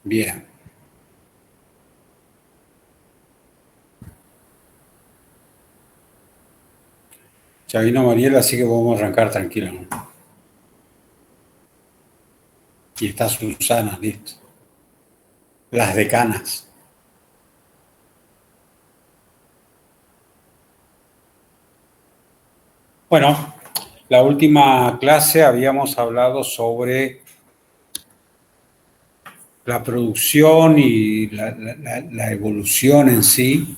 Bien. Ya vino Mariela, así que podemos arrancar tranquilo, ¿no? Y está Susana, listo. Las decanas. Bueno, la última clase habíamos hablado sobre la producción y la evolución en sí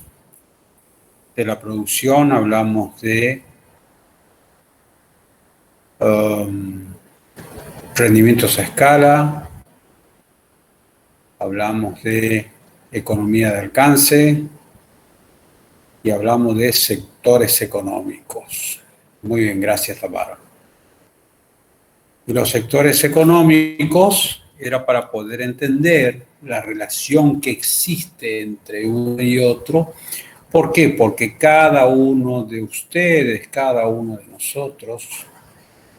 de la producción. Hablamos de rendimientos a escala, hablamos de economía de alcance y hablamos de sectores económicos. Muy bien, gracias, Tamara. Y los sectores económicos era para poder entender la relación que existe entre uno y otro. ¿Por qué? Porque cada uno de ustedes, cada uno de nosotros,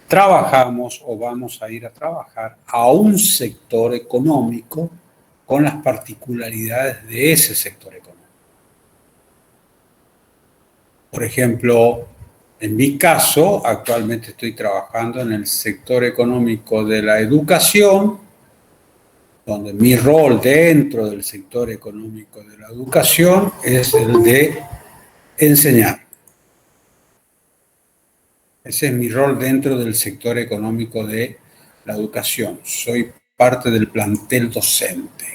trabajamos o vamos a ir a trabajar a un sector económico con las particularidades de ese sector económico. Por ejemplo, en mi caso, actualmente estoy trabajando en el sector económico de la educación, donde mi rol dentro del sector económico de la educación es el de enseñar. Ese es mi rol dentro del sector económico de la educación. Soy parte del plantel docente.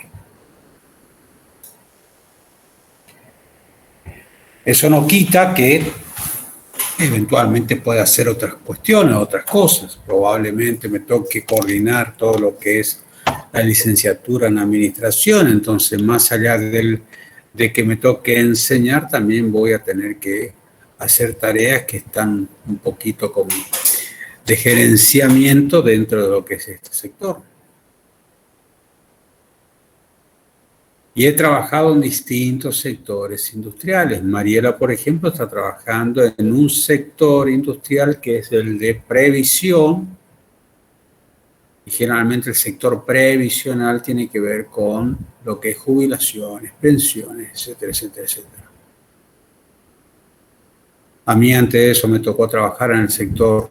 Eso no quita que eventualmente pueda hacer otras cuestiones, otras cosas. Probablemente me toque coordinar todo lo que es la licenciatura en administración. Entonces, más allá de que me toque enseñar, también voy a tener que hacer tareas que están un poquito como de gerenciamiento dentro de lo que es este sector. Y he trabajado en distintos sectores industriales. Mariela, por ejemplo, está trabajando en un sector industrial que es el de previsión. Y generalmente el sector previsional tiene que ver con lo que es jubilaciones, pensiones, etcétera, etcétera, etcétera. A mí antes de eso me tocó trabajar en el sector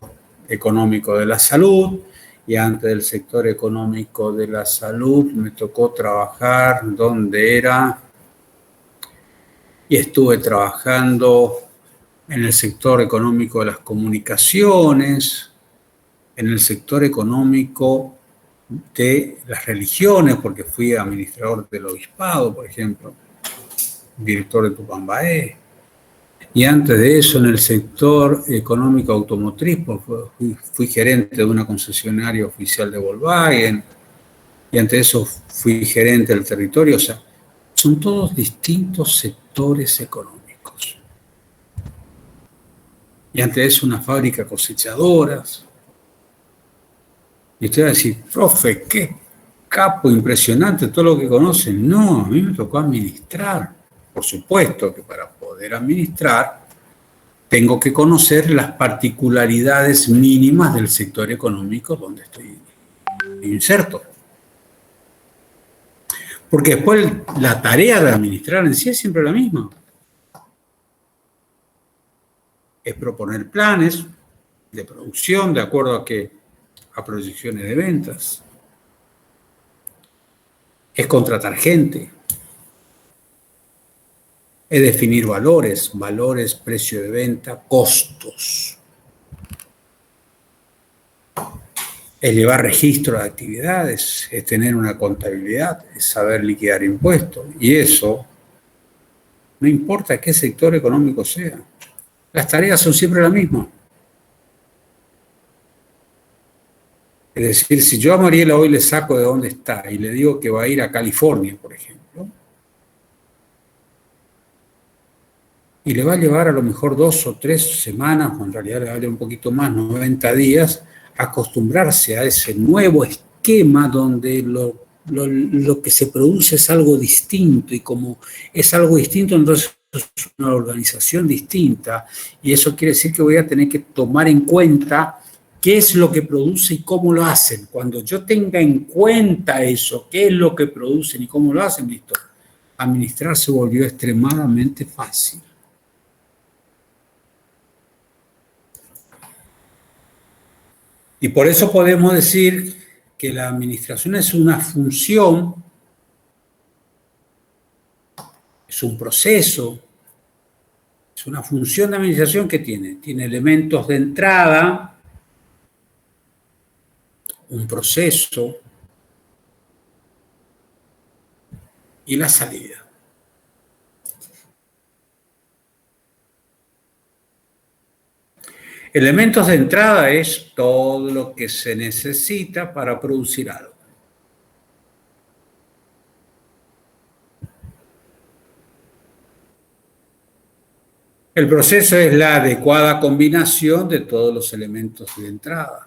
económico de la salud. Y antes del sector económico de la salud me tocó trabajar donde era, y estuve trabajando en el sector económico de las comunicaciones, en el sector económico de las religiones, porque fui administrador del obispado, por ejemplo, director de Tupambaé. Y antes de eso, en el sector económico automotriz, fui gerente de una concesionaria oficial de Volkswagen, y antes de eso fui gerente del territorio. O sea, son todos distintos sectores económicos. Y antes de eso, una fábrica de cosechadoras. Y usted va a decir, profe, qué capo, impresionante todo lo que conocen. No, a mí me tocó administrar. Por supuesto que para poder administrar tengo que conocer las particularidades mínimas del sector económico donde estoy inserto. Porque después la tarea de administrar en sí es siempre la misma. Es proponer planes de producción de acuerdo a proyecciones de ventas. Es contratar gente. Es definir valores, precio de venta, costos. Es llevar registro de actividades, es tener una contabilidad, es saber liquidar impuestos. Y eso, no importa qué sector económico sea, las tareas son siempre las mismas. Es decir, si yo a Mariela hoy le saco de dónde está y le digo que va a ir a California, por ejemplo, y le va a llevar a lo mejor 2 o 3 semanas, o en realidad le va a llevar un poquito más, 90 días, acostumbrarse a ese nuevo esquema donde lo que se produce es algo distinto, y como es algo distinto, entonces es una organización distinta, y eso quiere decir que voy a tener que tomar en cuenta qué es lo que produce y cómo lo hacen. Cuando yo tenga en cuenta eso, qué es lo que producen y cómo lo hacen, listo. Administrar se volvió extremadamente fácil. Y por eso podemos decir que la administración es una función, es un proceso, es una función de administración que tiene elementos de entrada, un proceso y la salida. Elementos de entrada es todo lo que se necesita para producir algo. El proceso es la adecuada combinación de todos los elementos de entrada.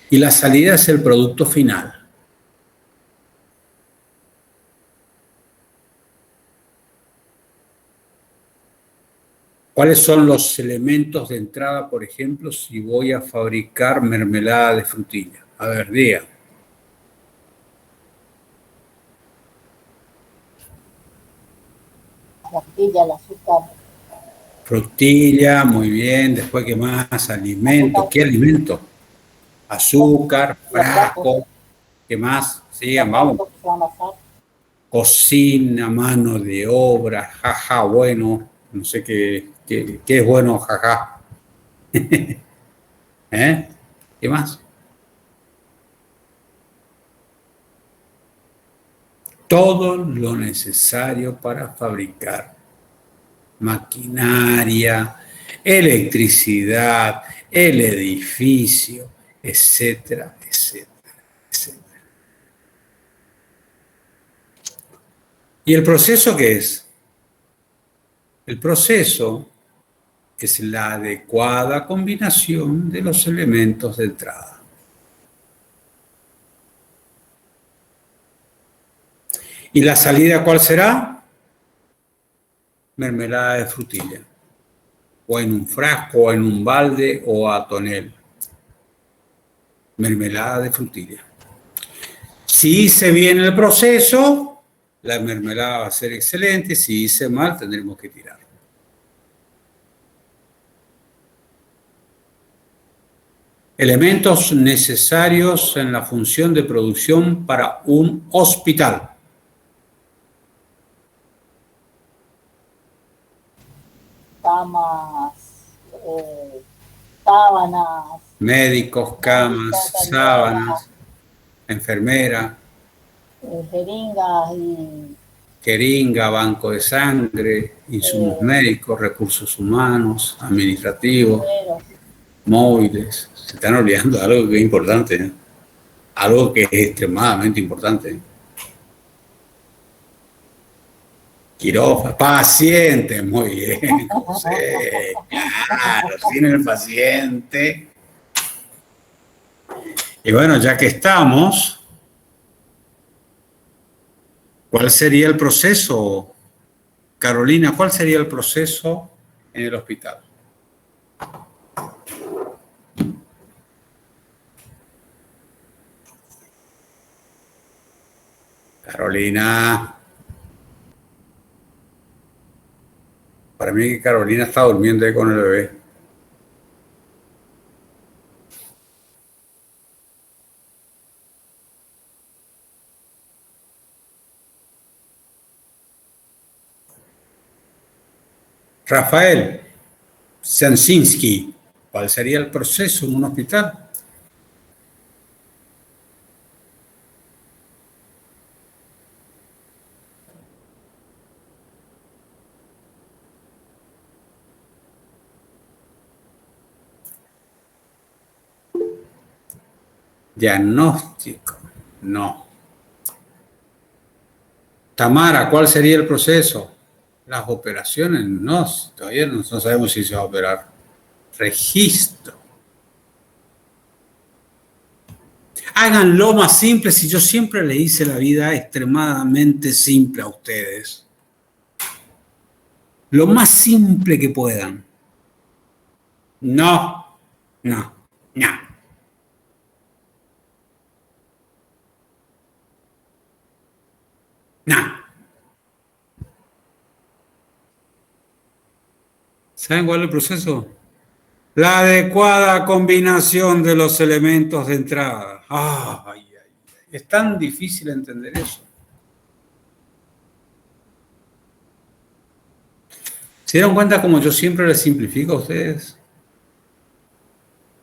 Y la salida es el producto final. ¿Cuáles son los elementos de entrada, por ejemplo, si voy a fabricar mermelada de frutilla? A ver, diga. La frutilla, el azúcar. Frutilla, muy bien. Después, ¿qué más? Alimento. ¿Qué alimento? Azúcar, frasco. ¿Qué más? Sigan, vamos. Cocina, mano de obra, jaja, bueno. No sé qué es bueno, jaja. ¿Eh? ¿Qué más? Todo lo necesario para fabricar maquinaria, electricidad, el edificio, etcétera, etcétera, etcétera. ¿Y el proceso qué es? El proceso es la adecuada combinación de los elementos de entrada. ¿Y la salida cuál será? Mermelada de frutilla. O en un frasco, o en un balde, o a tonel. Mermelada de frutilla. Si hice bien el proceso, la mermelada va a ser excelente. Si hice mal, tendremos que tirar. Elementos necesarios en la función de producción para un hospital. Camas, sábanas. Médicos, camas, sábanas, enfermera. Jeringas y... Jeringa, banco de sangre, insumos médicos, recursos humanos, administrativos, móviles. Se están olvidando de algo que es importante, ¿eh? Algo que es extremadamente importante. ¿Eh? Quirófano, paciente, muy bien, José, claro, sin el paciente. Y bueno, ya que estamos, ¿cuál sería el proceso? Carolina, ¿cuál sería el proceso en el hospital? Carolina. Para mí que Carolina está durmiendo ahí con el bebé. Rafael Sansinski, ¿cuál sería el proceso en un hospital? Diagnóstico, no. Tamara, ¿cuál sería el proceso? Las operaciones, no, todavía no sabemos si se va a operar. Registro. Háganlo más simple, si yo siempre le hice la vida extremadamente simple a ustedes. Lo más simple que puedan. No, no, no. No. ¿Saben cuál es el proceso? La adecuada combinación de los elementos de entrada. Ay, ay, es tan difícil entender eso. ¿Se dieron cuenta como yo siempre les simplifico a ustedes?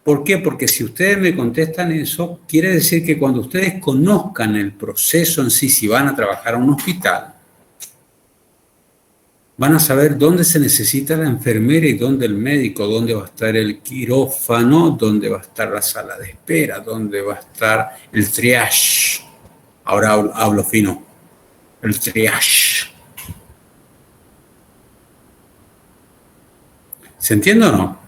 ¿Por qué? Porque si ustedes me contestan eso, quiere decir que cuando ustedes conozcan el proceso en sí, si van a trabajar a un hospital, van a saber dónde se necesita la enfermera y dónde el médico, dónde va a estar el quirófano, dónde va a estar la sala de espera, dónde va a estar el triage. Ahora hablo fino, el triage. ¿Se entiende o no?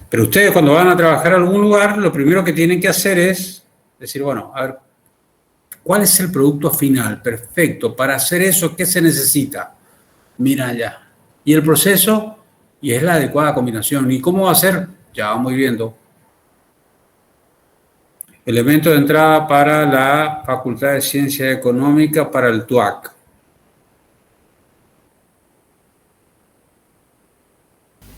Pero ustedes cuando van a trabajar a algún lugar, lo primero que tienen que hacer es decir, bueno, a ver, ¿cuál es el producto final? Perfecto. Para hacer eso, ¿qué se necesita? Mira allá. ¿Y el proceso? Y es la adecuada combinación. ¿Y cómo va a ser? Ya vamos viendo. Elemento de entrada para la Facultad de Ciencia Económica para el TUAC.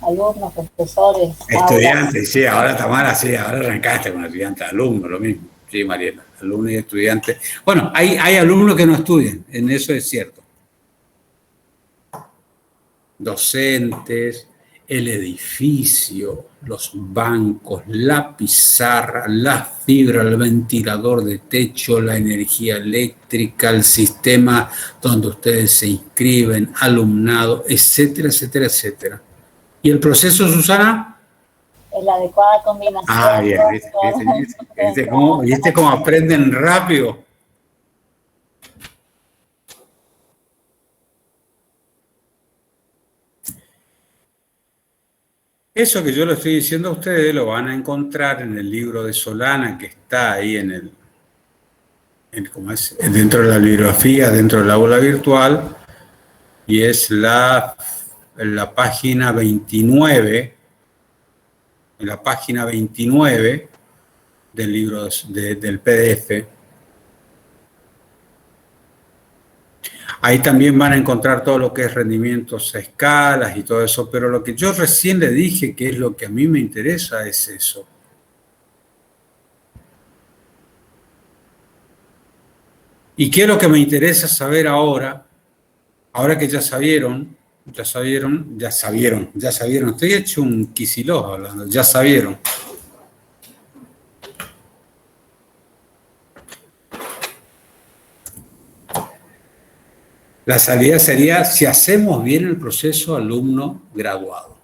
Alumnos, profesores, Estudiantes, sí, ahora Tamara, sí, ahora arrancaste con estudiantes, alumnos, lo mismo. Sí, Mariela, alumnos y estudiantes. Bueno, hay alumnos que no estudian, en eso es cierto. Docentes, el edificio, los bancos, la pizarra, la fibra, el ventilador de techo, la energía eléctrica, el sistema donde ustedes se inscriben, alumnado, etcétera, etcétera, etcétera. ¿Y el proceso, Susana? es la adecuada combinación. Ah, bien, ¿viste cómo aprenden rápido? Eso que yo le estoy diciendo a ustedes lo van a encontrar en el libro de Solana que está ahí dentro de la bibliografía, dentro del aula virtual, y es la página 29, en la página 29 del libro del PDF. Ahí también van a encontrar todo lo que es rendimientos a escalas y todo eso, pero lo que yo recién le dije, que es lo que a mí me interesa, es eso. ¿Y qué es lo que me interesa saber ahora? Ahora que ya sabieron, estoy hecho un quisiló hablando, ya sabieron. La salida sería si hacemos bien el proceso alumno graduado.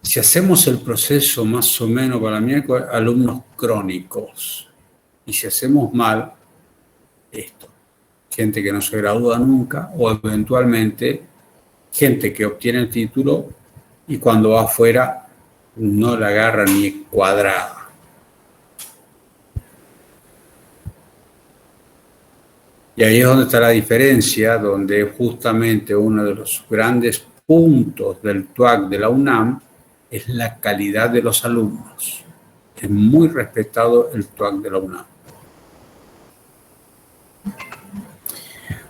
Si hacemos el proceso más o menos para mí, alumnos crónicos. Y si hacemos mal, esto. Gente que no se gradúa nunca o eventualmente gente que obtiene el título y cuando va afuera no la agarra ni cuadrada. Y ahí es donde está la diferencia, donde justamente uno de los grandes puntos del TUAC de la UNAM es la calidad de los alumnos. Es muy respetado el TUAC de la UNAM.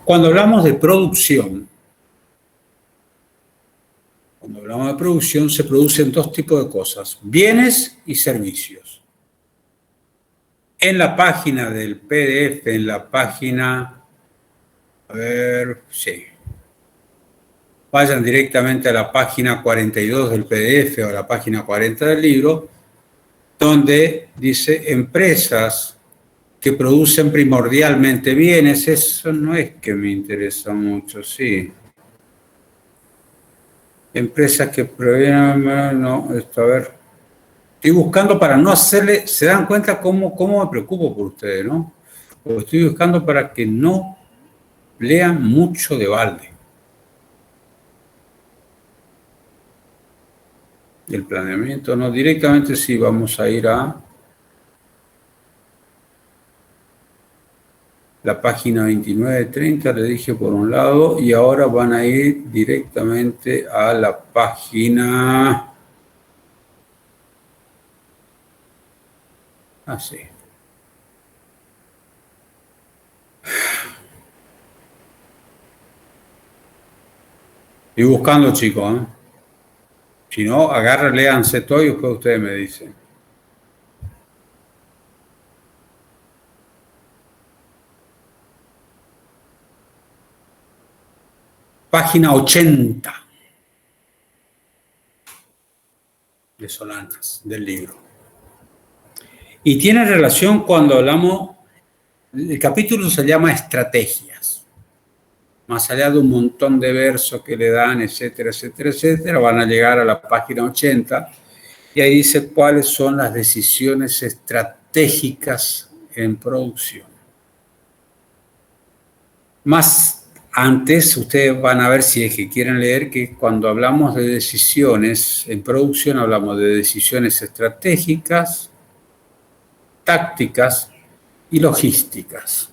Cuando hablamos de producción, se producen dos tipos de cosas, bienes y servicios. En la página del PDF, en la página, vayan directamente a la página 42 del PDF o a la página 40 del libro, donde dice empresas que producen primordialmente bienes. Eso no es que me interesa mucho, sí. Empresas que proveen, no, esto, a ver. Estoy buscando para no hacerle, se dan cuenta cómo me preocupo por ustedes, ¿no? Porque estoy buscando para que no lean mucho de balde. El planeamiento, no, directamente sí vamos a ir a La página 29-30 le dije por un lado y ahora van a ir directamente a la página... Así. Estoy buscando, chicos, ¿eh? Si no, agarren, léanse todo y después ustedes me dicen. Página 80 de Solanas, del libro. Y tiene relación cuando hablamos, el capítulo se llama Estrategias. Más allá de un montón de versos que le dan, etcétera, etcétera, etcétera, van a llegar a la página 80 y ahí dice cuáles son las decisiones estratégicas en producción. Más antes, ustedes van a ver, si es que quieren leer, que cuando hablamos de decisiones en producción, hablamos de decisiones estratégicas, tácticas y logísticas.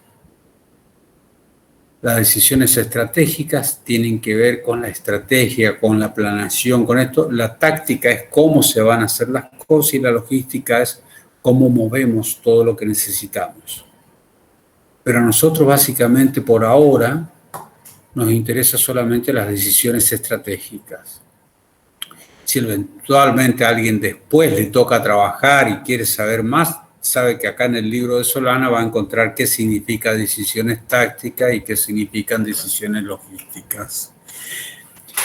Las decisiones estratégicas tienen que ver con la estrategia, con la planeación, con esto. La táctica es cómo se van a hacer las cosas y la logística es cómo movemos todo lo que necesitamos. Pero a nosotros básicamente por ahora nos interesa solamente las decisiones estratégicas. Si eventualmente a alguien después le toca trabajar y quiere saber más, sabe que acá en el libro de Solana va a encontrar qué significa decisiones tácticas y qué significan decisiones logísticas.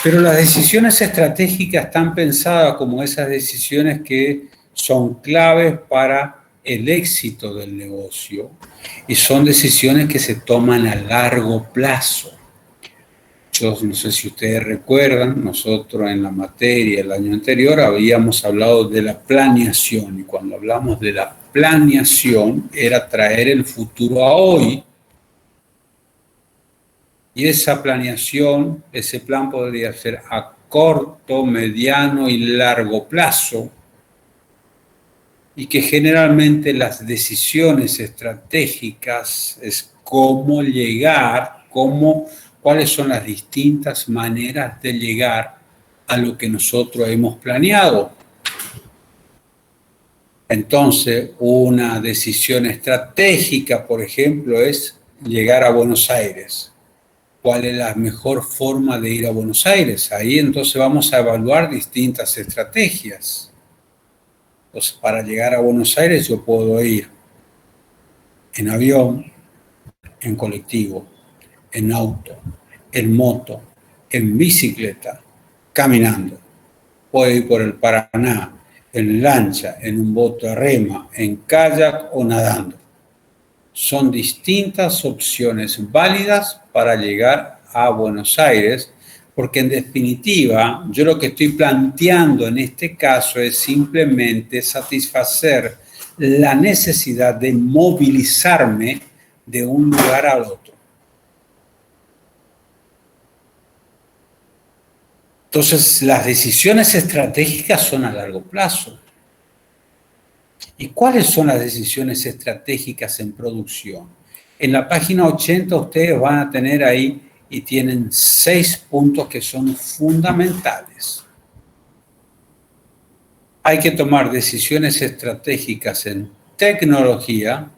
Pero las decisiones estratégicas están pensadas como esas decisiones que son claves para el éxito del negocio y son decisiones que se toman a largo plazo. Yo no sé si ustedes recuerdan, nosotros en la materia el año anterior habíamos hablado de la planeación y cuando hablamos de la planeación era traer el futuro a hoy y esa planeación, ese plan podría ser a corto, mediano y largo plazo y que generalmente las decisiones estratégicas es cómo llegar, cuáles son las distintas maneras de llegar a lo que nosotros hemos planeado. Entonces, una decisión estratégica, por ejemplo, es llegar a Buenos Aires. ¿Cuál es la mejor forma de ir a Buenos Aires? Ahí entonces vamos a evaluar distintas estrategias. Entonces, para llegar a Buenos Aires yo puedo ir en avión, en colectivo, en auto, en moto, en bicicleta, caminando. Puedo ir por el Paraná, en lancha, en un bote a rema, en kayak o nadando. Son distintas opciones válidas para llegar a Buenos Aires, porque en definitiva, yo lo que estoy planteando en este caso es simplemente satisfacer la necesidad de movilizarme de un lugar al otro. Entonces, las decisiones estratégicas son a largo plazo. ¿Y cuáles son las decisiones estratégicas en producción? En la página 80 ustedes van a tener ahí y tienen 6 puntos que son fundamentales. Hay que tomar decisiones estratégicas en tecnología,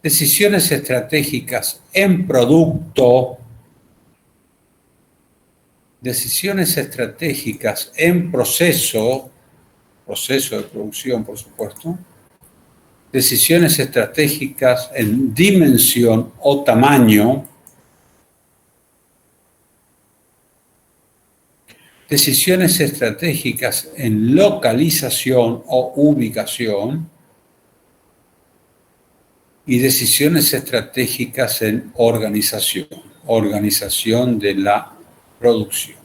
decisiones estratégicas en producto, decisiones estratégicas en proceso de producción, por supuesto, decisiones estratégicas en dimensión o tamaño, decisiones estratégicas en localización o ubicación y decisiones estratégicas en organización de la producción.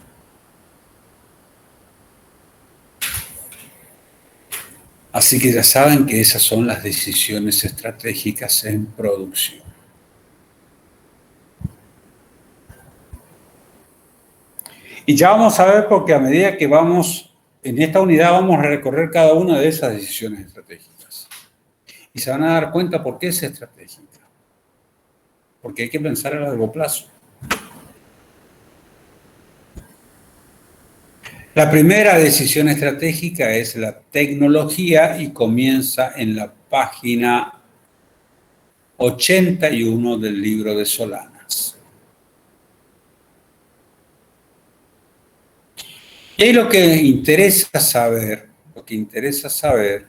Así que ya saben que esas son las decisiones estratégicas en producción. Y ya vamos a ver porque a medida que vamos, en esta unidad vamos a recorrer cada una de esas decisiones estratégicas. Y se van a dar cuenta por qué es estratégica. porque hay que pensar a largo plazo. La primera decisión estratégica es la tecnología y comienza en la página 81 del libro de Solanas. Y ahí lo que interesa saber,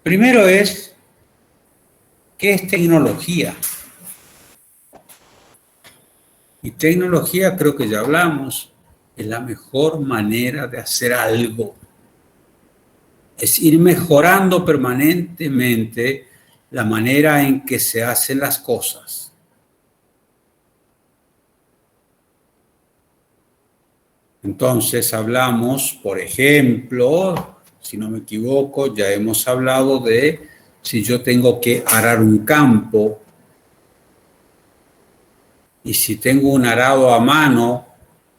primero es, ¿qué es tecnología? Y tecnología, creo que ya hablamos, es la mejor manera de hacer algo. Es ir mejorando permanentemente la manera en que se hacen las cosas. Entonces hablamos, por ejemplo, si no me equivoco, ya hemos hablado de si yo tengo que arar un campo y si tengo un arado a mano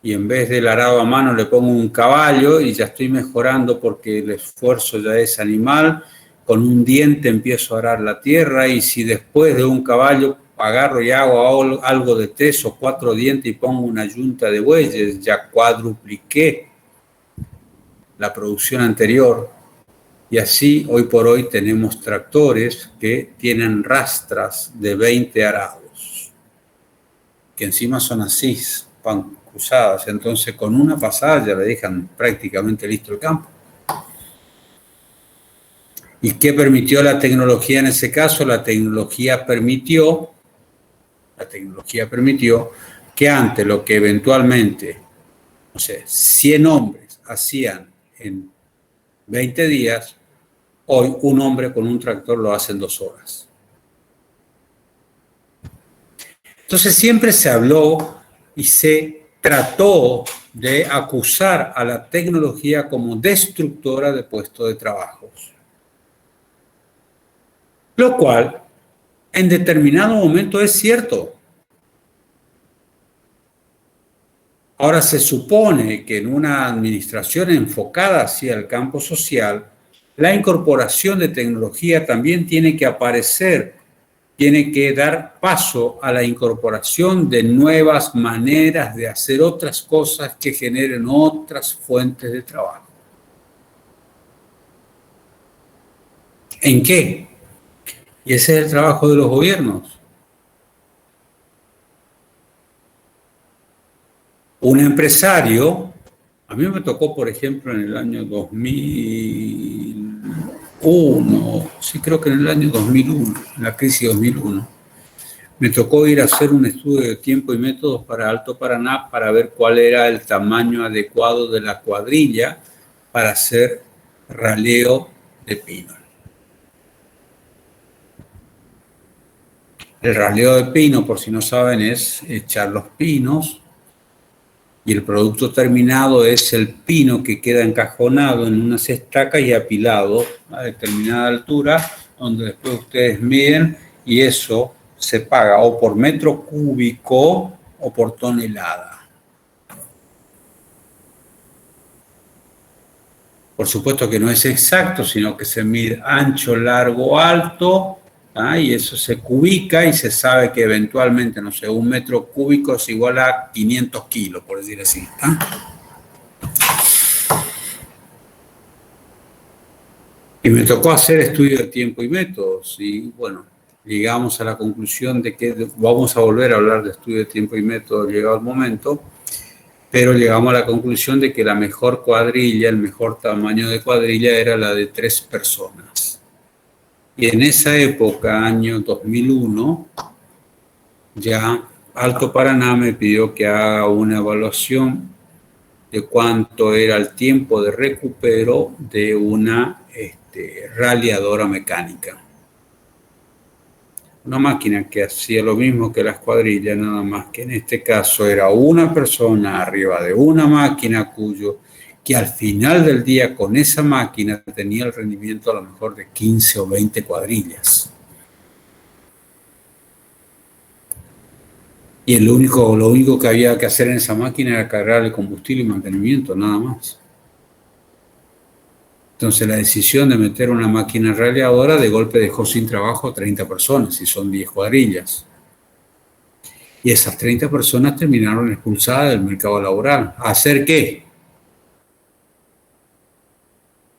y en vez del arado a mano le pongo un caballo y ya estoy mejorando porque el esfuerzo ya es animal, con un diente empiezo a arar la tierra y si después de un caballo agarro y hago algo de 3 o 4 dientes y pongo una yunta de bueyes, ya cuadrupliqué la producción anterior. Y así, hoy por hoy, tenemos tractores que tienen rastras de 20 arados, que encima son así, van cruzadas. Entonces, con una pasada ya le dejan prácticamente listo el campo. ¿Y qué permitió la tecnología en ese caso? La tecnología permitió que antes lo que eventualmente, no sé, 100 hombres hacían en 20 días, hoy un hombre con un tractor lo hace en 2 horas. Entonces siempre se habló y se trató de acusar a la tecnología como destructora de puestos de trabajo. Lo cual en determinado momento es cierto. Ahora se supone que en una administración enfocada hacia el campo social, la incorporación de tecnología también tiene que aparecer, tiene que dar paso a la incorporación de nuevas maneras de hacer otras cosas que generen otras fuentes de trabajo. ¿En qué? Y ese es el trabajo de los gobiernos. Un empresario, a mí me tocó, por ejemplo, en el año 2001, sí creo que en el año 2001, en la crisis 2001, me tocó ir a hacer un estudio de tiempo y métodos para Alto Paraná para ver cuál era el tamaño adecuado de la cuadrilla para hacer raleo de pino. El raleo de pino, por si no saben, es echar los pinos y el producto terminado es el pino que queda encajonado en unas estacas y apilado a determinada altura, donde después ustedes miden y eso se paga o por metro cúbico o por tonelada. Por supuesto que no es exacto, sino que se mide ancho, largo, alto, y eso se cubica y se sabe que eventualmente, no sé, un metro cúbico es igual a 500 kilos, por decir así. Y me tocó hacer estudio de tiempo y métodos y bueno, llegamos a la conclusión de que vamos a volver a hablar de estudio de tiempo y métodos llegado el momento, pero llegamos a la conclusión de que la mejor cuadrilla, el mejor tamaño de cuadrilla era la de 3 personas. Y en esa época, año 2001, ya Alto Paraná me pidió que haga una evaluación de cuánto era el tiempo de recupero de una raleadora mecánica. Una máquina que hacía lo mismo que las cuadrillas, nada más que en este caso era una persona arriba de una máquina que al final del día con esa máquina tenía el rendimiento a lo mejor de 15 o 20 cuadrillas. Y lo único que había que hacer en esa máquina era cargarle combustible y mantenimiento, nada más. Entonces la decisión de meter una máquina radiadora de golpe dejó sin trabajo a 30 personas, y son 10 cuadrillas. Y esas 30 personas terminaron expulsadas del mercado laboral. ¿A hacer qué?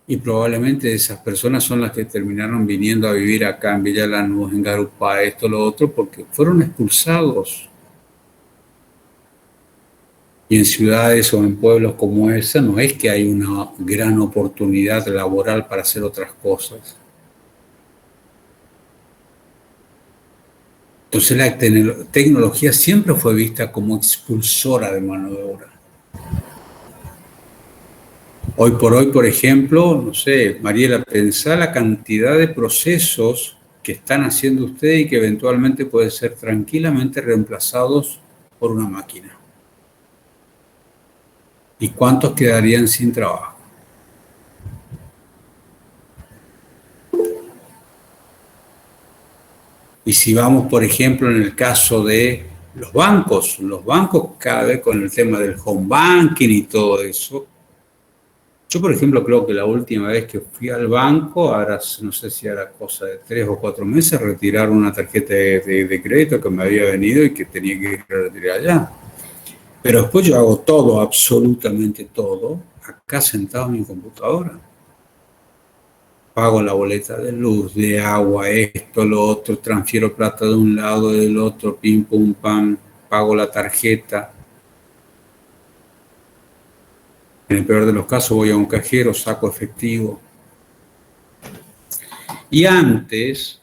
Y probablemente esas personas son las que terminaron viniendo a vivir acá en Villa Lanús, en Garupá, esto, lo otro, porque fueron expulsados. Y en ciudades o en pueblos como esa no es que hay una gran oportunidad laboral para hacer otras cosas. Entonces la tecnología siempre fue vista como expulsora de mano de obra. Hoy por hoy, por ejemplo, no sé, Mariela, pensá la cantidad de procesos que están haciendo ustedes y que eventualmente pueden ser tranquilamente reemplazados por una máquina. ¿Y cuántos quedarían sin trabajo? Y si vamos, por ejemplo, en el caso de los bancos cada vez con el tema del home banking y todo eso. Yo, por ejemplo, creo que la última vez que fui al banco, ahora no sé si era cosa de 3 o 4 meses, retirar una tarjeta de crédito que me había venido y que tenía que ir a retirar allá. Pero después yo hago todo, absolutamente todo, acá sentado en mi computadora. Pago la boleta de luz, de agua, esto, lo otro, transfiero plata de un lado, del otro, pim, pum, pam, pago la tarjeta. En el peor de los casos voy a un cajero, saco efectivo. Y antes,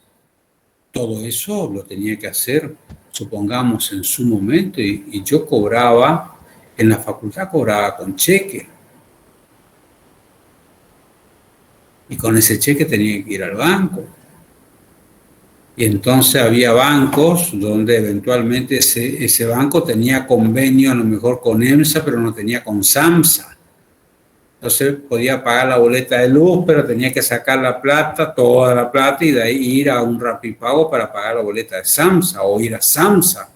todo eso lo tenía que hacer, supongamos, en su momento, y yo cobraba, en la facultad cobraba con cheque. Y con ese cheque tenía que ir al banco. Y entonces había bancos donde eventualmente ese banco tenía convenio a lo mejor con EMSA, pero no tenía con SAMSA. Entonces podía pagar la boleta de luz, pero tenía que sacar la plata, toda la plata, y de ahí ir a un Rapipago para pagar la boleta de SAMSA o ir a SAMSA.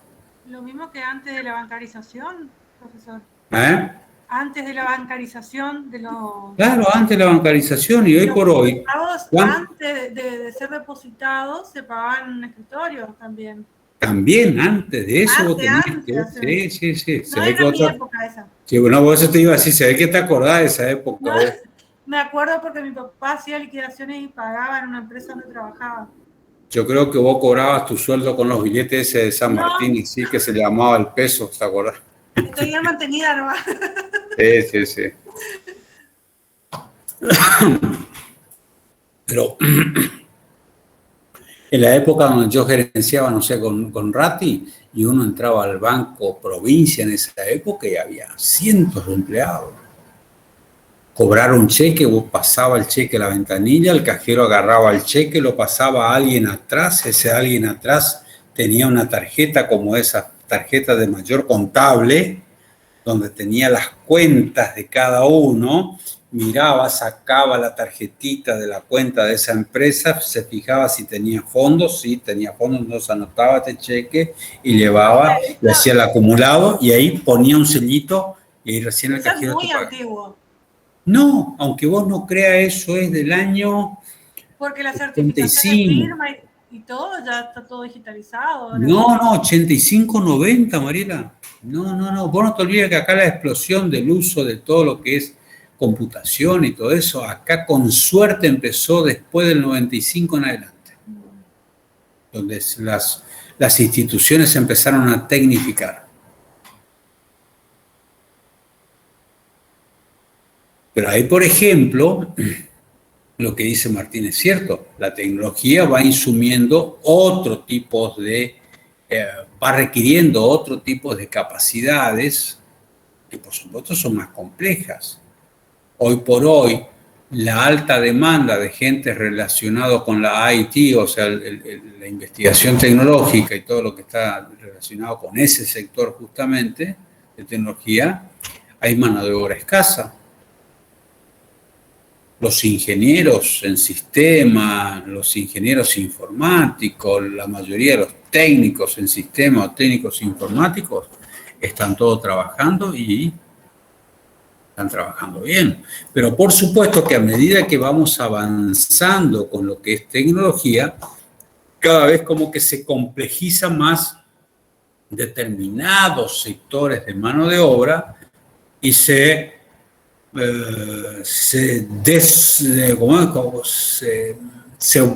Lo mismo que antes de la bancarización, profesor. Antes de la bancarización de los... Claro, antes de la bancarización, y hoy por hoy... Antes de ser depositados se pagaban en un escritorio también. También antes de eso vos tenías que... Sí. No era mi época esa. Sí, bueno, vos eso te iba a decir, se ve que te acordás de esa época. No, me acuerdo porque mi papá hacía liquidaciones y pagaba en una empresa donde trabajaba. Yo creo que vos cobrabas tu sueldo con los billetes ese de San Martín, y sí, que se llamaba el peso, ¿te acordás? Estoy bien mantenida nomás. Sí. Pero en la época donde yo gerenciaba, no sé, con Ratti, y uno entraba al Banco Provincia en esa época y había cientos de empleados. Cobrar un cheque, vos pasaba el cheque a la ventanilla, el cajero agarraba el cheque, lo pasaba a alguien atrás, ese alguien atrás tenía una tarjeta como esa tarjeta de mayor contable, donde tenía las cuentas de cada uno, miraba, sacaba la tarjetita de la cuenta de esa empresa, se fijaba si tenía fondos, sí tenía fondos, entonces anotaba este cheque y llevaba, y hacía el acumulado, y ahí ponía un sellito y ahí recién el cajero te pagaba. Es muy antiguo. No, aunque vos no creas, eso es del año... Porque la certificación de firma y todo, ya está todo digitalizado. No, 85, 90, Mariela. No, vos no te olvides que acá la explosión del uso de todo lo que es computación y todo eso, acá con suerte empezó después del 95 en adelante, donde las instituciones empezaron a tecnificar. Pero ahí, por ejemplo, lo que dice Martín es cierto, la tecnología va insumiendo otro tipo de, va requiriendo otro tipo de capacidades que por supuesto son más complejas. Hoy por hoy, la alta demanda de gente relacionada con la IT, o sea, la investigación tecnológica y todo lo que está relacionado con ese sector justamente de tecnología, hay mano de obra escasa. Los ingenieros en sistemas, los ingenieros informáticos, la mayoría de los técnicos en sistemas o técnicos informáticos están todos trabajando y están trabajando bien. Pero por supuesto que a medida que vamos avanzando con lo que es tecnología, cada vez como que se complejiza más determinados sectores de mano de obra y se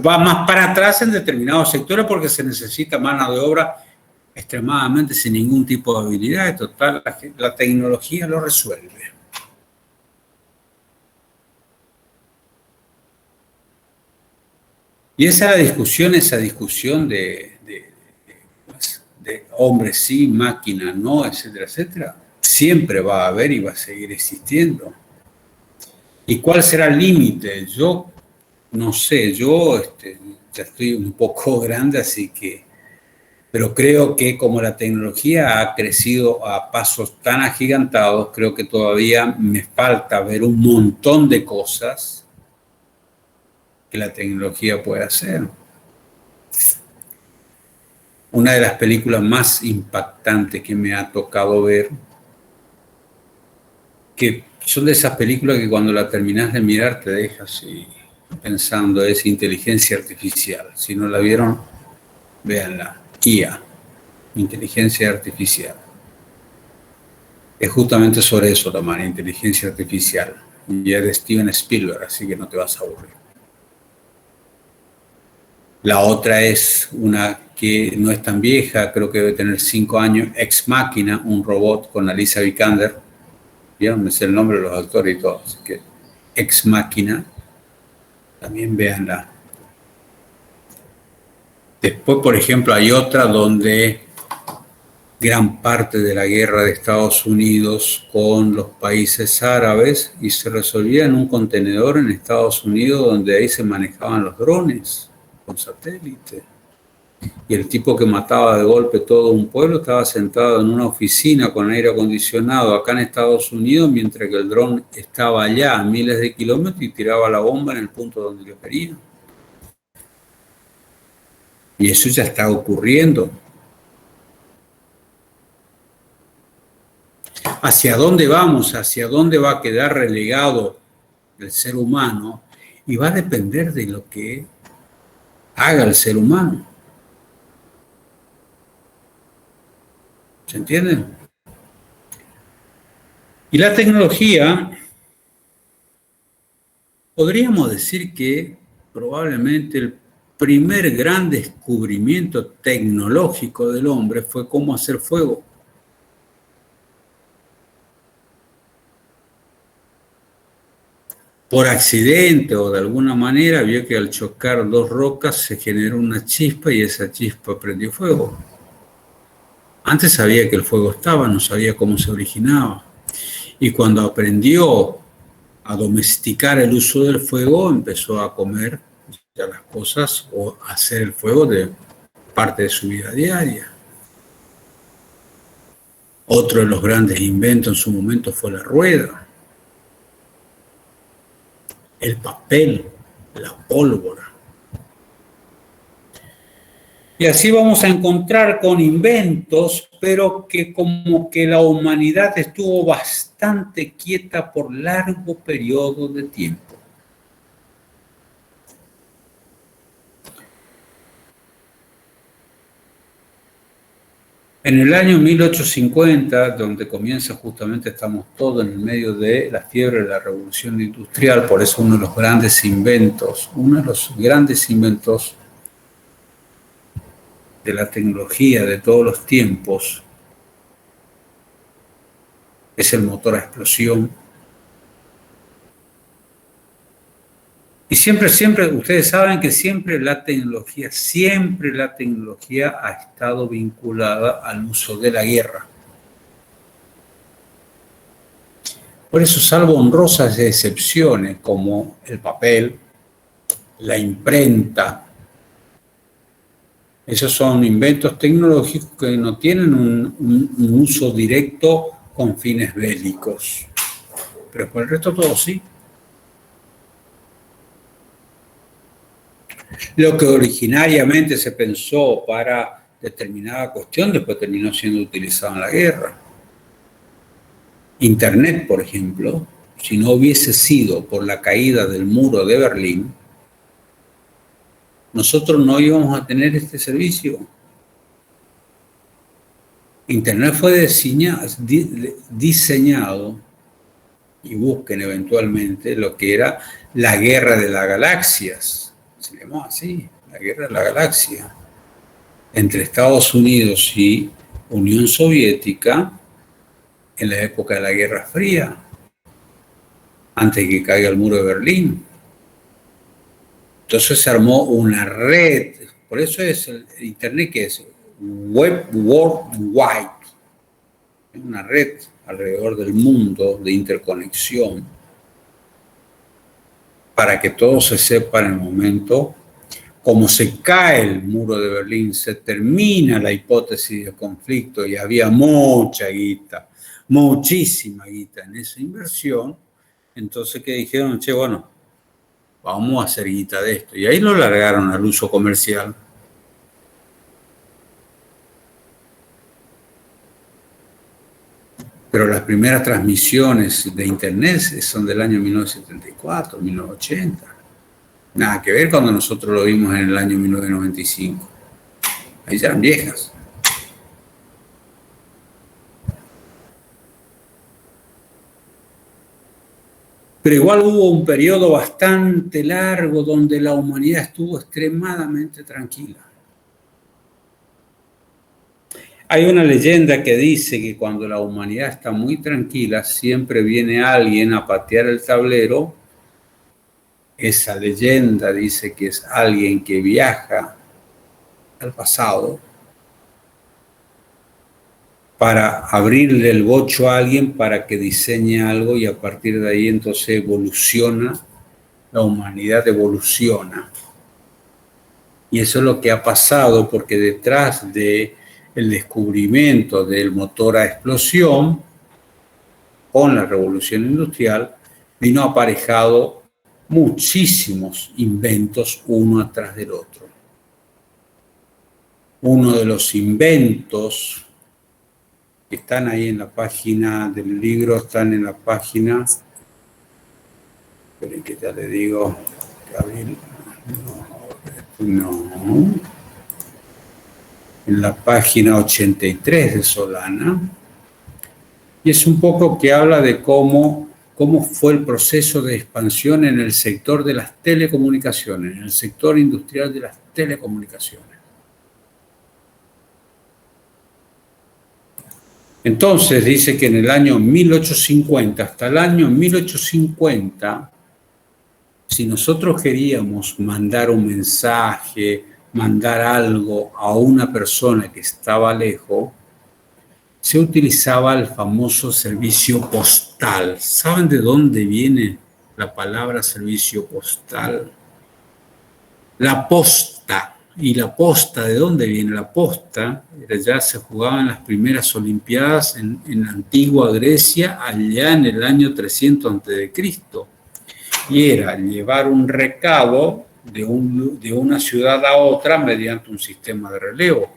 va más para atrás en determinados sectores porque se necesita mano de obra extremadamente sin ningún tipo de habilidad. Total, la tecnología lo resuelve. Y esa discusión de hombre sí, máquina no, etcétera, etcétera, siempre va a haber y va a seguir existiendo. ¿Y cuál será el límite? Yo no sé, yo ya estoy un poco grande, así que, pero creo que como la tecnología ha crecido a pasos tan agigantados, creo que todavía me falta ver un montón de cosas que la tecnología puede hacer. Una de las películas más impactantes que me ha tocado ver, que son de esas películas que cuando la terminas de mirar te dejas así pensando, es Inteligencia Artificial. Si no la vieron, véanla. IA, Inteligencia Artificial. Es justamente sobre eso, Tamara, inteligencia artificial. Y es de Steven Spielberg, así que no te vas a aburrir. La otra es una que no es tan vieja, creo que debe tener 5 años, Ex Machina, un robot con Alicia Vikander. ¿Vieron? Me sé el nombre de los actores y todo. Así que Ex Machina, también véanla. Después, por ejemplo, hay otra donde gran parte de la guerra de Estados Unidos con los países árabes y se resolvía en un contenedor en Estados Unidos donde ahí se manejaban los drones con satélite. Y el tipo que mataba de golpe todo un pueblo estaba sentado en una oficina con aire acondicionado acá en Estados Unidos, mientras que el dron estaba allá a miles de kilómetros y tiraba la bomba en el punto donde lo quería. Y eso ya está ocurriendo. ¿Hacia dónde vamos? ¿Hacia dónde va a quedar relegado el ser humano? Y va a depender de lo que haga el ser humano. ¿Se entiende? Y la tecnología, podríamos decir que probablemente el primer gran descubrimiento tecnológico del hombre fue cómo hacer fuego. Por accidente o de alguna manera vio que al chocar dos rocas se generó una chispa y esa chispa prendió fuego. Antes sabía que el fuego estaba, no sabía cómo se originaba. Y cuando aprendió a domesticar el uso del fuego, empezó a comer ya las cosas o a hacer el fuego de parte de su vida diaria. Otro de los grandes inventos en su momento fue la rueda, el papel, la pólvora. Y así vamos a encontrar con inventos, pero que como que la humanidad estuvo bastante quieta por largo periodo de tiempo. En el año 1850, donde comienza justamente, estamos todos en el medio de la fiebre de la revolución industrial, por eso uno de los grandes inventos de la tecnología de todos los tiempos es el motor a explosión. Y siempre, ustedes saben que siempre la tecnología ha estado vinculada al uso de la guerra. Por eso, salvo honrosas excepciones como el papel, la imprenta, esos son inventos tecnológicos que no tienen un uso directo con fines bélicos. Pero por el resto todo sí. Lo que originariamente se pensó para determinada cuestión, después terminó siendo utilizado en la guerra. Internet, por ejemplo, si no hubiese sido por la caída del muro de Berlín, nosotros no íbamos a tener este servicio. Internet fue diseñado, y busquen eventualmente lo que era la guerra de las galaxias, se llamó así, la guerra de la galaxia, entre Estados Unidos y Unión Soviética en la época de la Guerra Fría, antes de que caiga el muro de Berlín. Entonces se armó una red, por eso es el Internet, que es Web World Wide, una red alrededor del mundo de interconexión para que todo se sepa en el momento. Como se cae el muro de Berlín, se termina la hipótesis de conflicto y había mucha guita, muchísima guita en esa inversión. Entonces, ¿qué dijeron? Che, bueno, vamos a hacer guita de esto. Y ahí lo largaron al uso comercial. Pero las primeras transmisiones de Internet son del año 1974, 1980. Nada que ver cuando nosotros lo vimos en el año 1995. Ahí ya eran viejas. Pero igual hubo un periodo bastante largo donde la humanidad estuvo extremadamente tranquila. Hay una leyenda que dice que cuando la humanidad está muy tranquila, siempre viene alguien a patear el tablero. Esa leyenda dice que es alguien que viaja al pasado para abrirle el bocho a alguien para que diseñe algo y a partir de ahí entonces evoluciona, la humanidad evoluciona. Y eso es lo que ha pasado porque detrás de el descubrimiento del motor a explosión con la revolución industrial vino aparejado muchísimos inventos uno atrás del otro. Uno de los inventos que están ahí en la página del libro, están en la página, esperen que ya le digo, Gabriel, no, en la página 83 de Solana, y es un poco que habla de cómo fue el proceso de expansión en el sector de las telecomunicaciones, en el sector industrial de las telecomunicaciones. Entonces dice que en el año 1850, hasta el año 1850, si nosotros queríamos mandar un mensaje, mandar algo a una persona que estaba lejos, se utilizaba el famoso servicio postal. ¿Saben de dónde viene la palabra servicio postal? La posta. ¿Y la posta de dónde viene? La posta ya se jugaba en las primeras Olimpiadas en la antigua Grecia, allá en el año 300 a.C. Y era llevar un recado de una ciudad a otra mediante un sistema de relevo.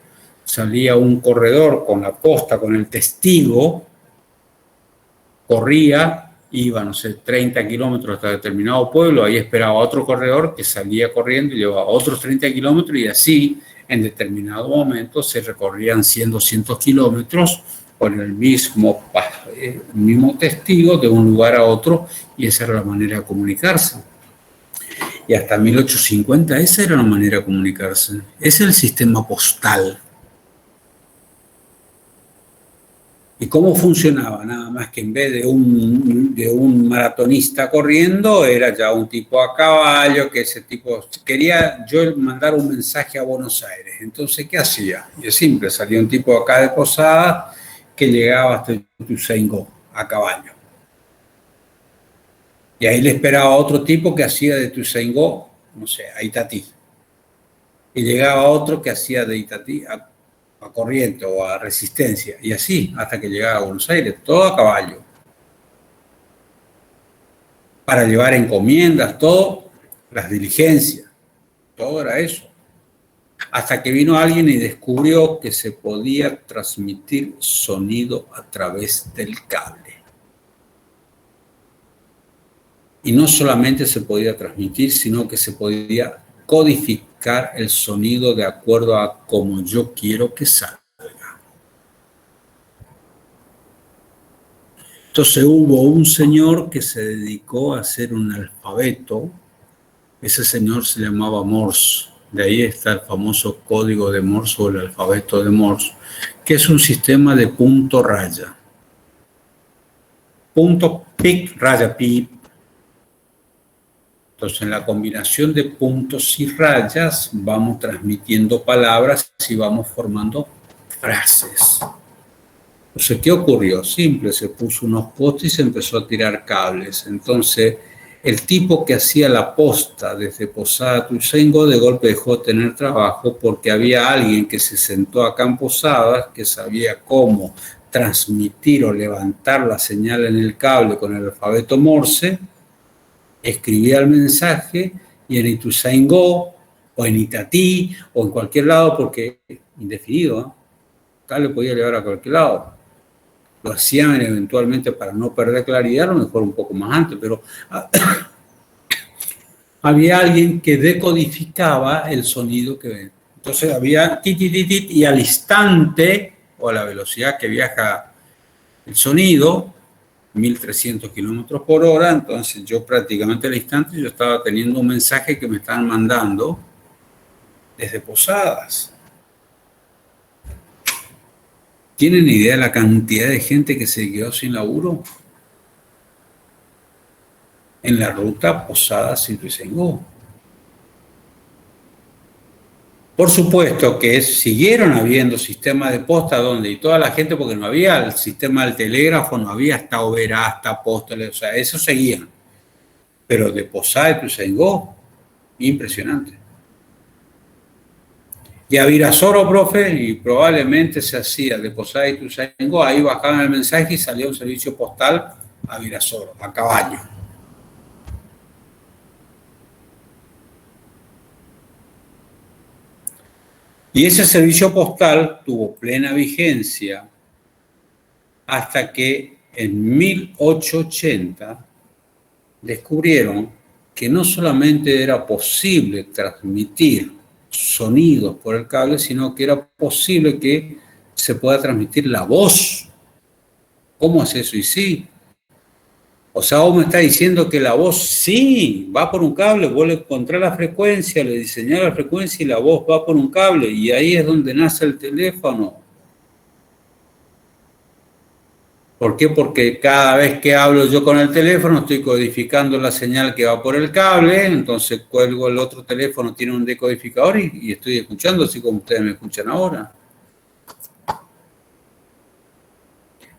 Salía un corredor con la posta, con el testigo, corría, iba, no sé, 30 kilómetros hasta determinado pueblo, ahí esperaba otro corredor que salía corriendo y llevaba otros 30 kilómetros y así, en determinado momento, se recorrían 100, 200 kilómetros con el mismo testigo de un lugar a otro y esa era la manera de comunicarse. Y hasta 1850 esa era la manera de comunicarse. Ese es el sistema postal. ¿Y cómo funcionaba? Nada más que en vez de un maratonista corriendo, era ya un tipo a caballo, que ese tipo quería yo mandar un mensaje a Buenos Aires. Entonces, ¿qué hacía? Y es simple, salía un tipo acá de Posada que llegaba hasta Ituzaingó a caballo. Y ahí le esperaba otro tipo que hacía de Ituzaingó, no sé, a Itatí. Y llegaba otro que hacía de Itatí a Corrientes o a Resistencia, y así hasta que llegaba a Buenos Aires, todo a caballo. Para llevar encomiendas, todo, las diligencias, todo era eso. Hasta que vino alguien y descubrió que se podía transmitir sonido a través del cable. Y no solamente se podía transmitir, sino que se podía codificar el sonido de acuerdo a como yo quiero que salga. Entonces hubo un señor que se dedicó a hacer un alfabeto. Ese señor se llamaba Morse. De ahí está el famoso código de Morse o el alfabeto de Morse, que es un sistema de punto raya. Punto, pic, raya, pip. Entonces, en la combinación de puntos y rayas vamos transmitiendo palabras y vamos formando frases. Entonces, ¿qué ocurrió? Simple, se puso unos postes y se empezó a tirar cables. Entonces, el tipo que hacía la posta desde Posada a Ituzaingó de golpe dejó de tener trabajo porque había alguien que se sentó acá en Posadas que sabía cómo transmitir o levantar la señal en el cable con el alfabeto Morse, escribía el mensaje y en Ituzaingó o en Itatí o en cualquier lado, porque indefinido, ¿eh? Acá le podía llevar a cualquier lado. Lo hacían eventualmente para no perder claridad, a lo mejor un poco más antes, pero había alguien que decodificaba el sonido que ven. Entonces había tit, tit, tit, tit, y al instante, o a la velocidad que viaja el sonido, 1300 kilómetros por hora, entonces yo prácticamente al instante yo estaba teniendo un mensaje que me estaban mandando desde Posadas. ¿Tienen idea de la cantidad de gente que se quedó sin laburo? En la ruta Posadas-Ituzaingó. Por supuesto que siguieron habiendo sistemas de posta donde, y toda la gente, porque no había el sistema del telégrafo, no había hasta Oberá, hasta Apóstoles, o sea, eso seguían. Pero de Posada-Ituzaingó, impresionante. Y a Virasoro, profe, y probablemente se hacía de Posada y Ituzaingó, ahí bajaban el mensaje y salía un servicio postal a Virasoro, a caballo. Y ese servicio postal tuvo plena vigencia hasta que en 1880 descubrieron que no solamente era posible transmitir sonidos por el cable, sino que era posible que se pueda transmitir la voz. ¿Cómo es eso? Y sí. O sea, vos me estás diciendo que la voz sí va por un cable, vos le encontrás la frecuencia, le diseñás la frecuencia y la voz va por un cable, y ahí es donde nace el teléfono. ¿Por qué? Porque cada vez que hablo yo con el teléfono estoy codificando la señal que va por el cable, entonces cuelgo el otro teléfono, tiene un decodificador y estoy escuchando así como ustedes me escuchan ahora.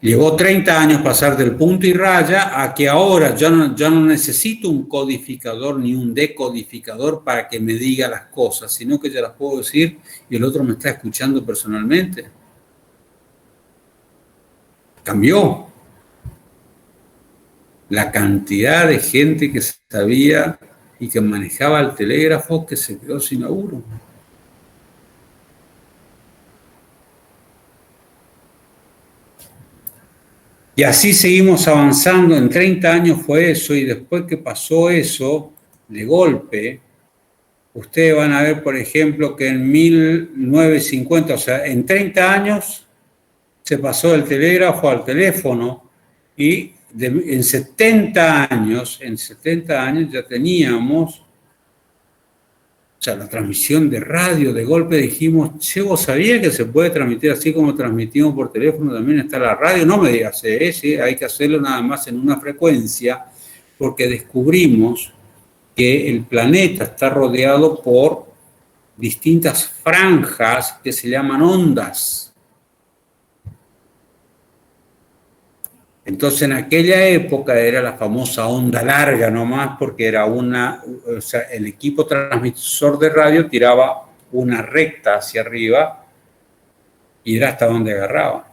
Llevó 30 años pasar del punto y raya a que ahora ya no necesito un codificador ni un decodificador para que me diga las cosas, sino que ya las puedo decir y el otro me está escuchando personalmente. Cambió. La cantidad de gente que sabía y que manejaba el telégrafo que se quedó sin laburo. Y así seguimos avanzando, en 30 años fue eso, y después que pasó eso, de golpe, ustedes van a ver, por ejemplo, que en 1950, o sea, en 30 años, se pasó del telégrafo al teléfono, y en 70 años ya teníamos, o sea, la transmisión de radio. De golpe dijimos, che, ¿vos sabías que se puede transmitir así como transmitimos por teléfono? También está la radio. No me digas, sí, hay que hacerlo nada más en una frecuencia, porque descubrimos que el planeta está rodeado por distintas franjas que se llaman ondas. Entonces, en aquella época era la famosa onda larga nomás, porque era o sea, el equipo transmisor de radio tiraba una recta hacia arriba y era hasta donde agarraba.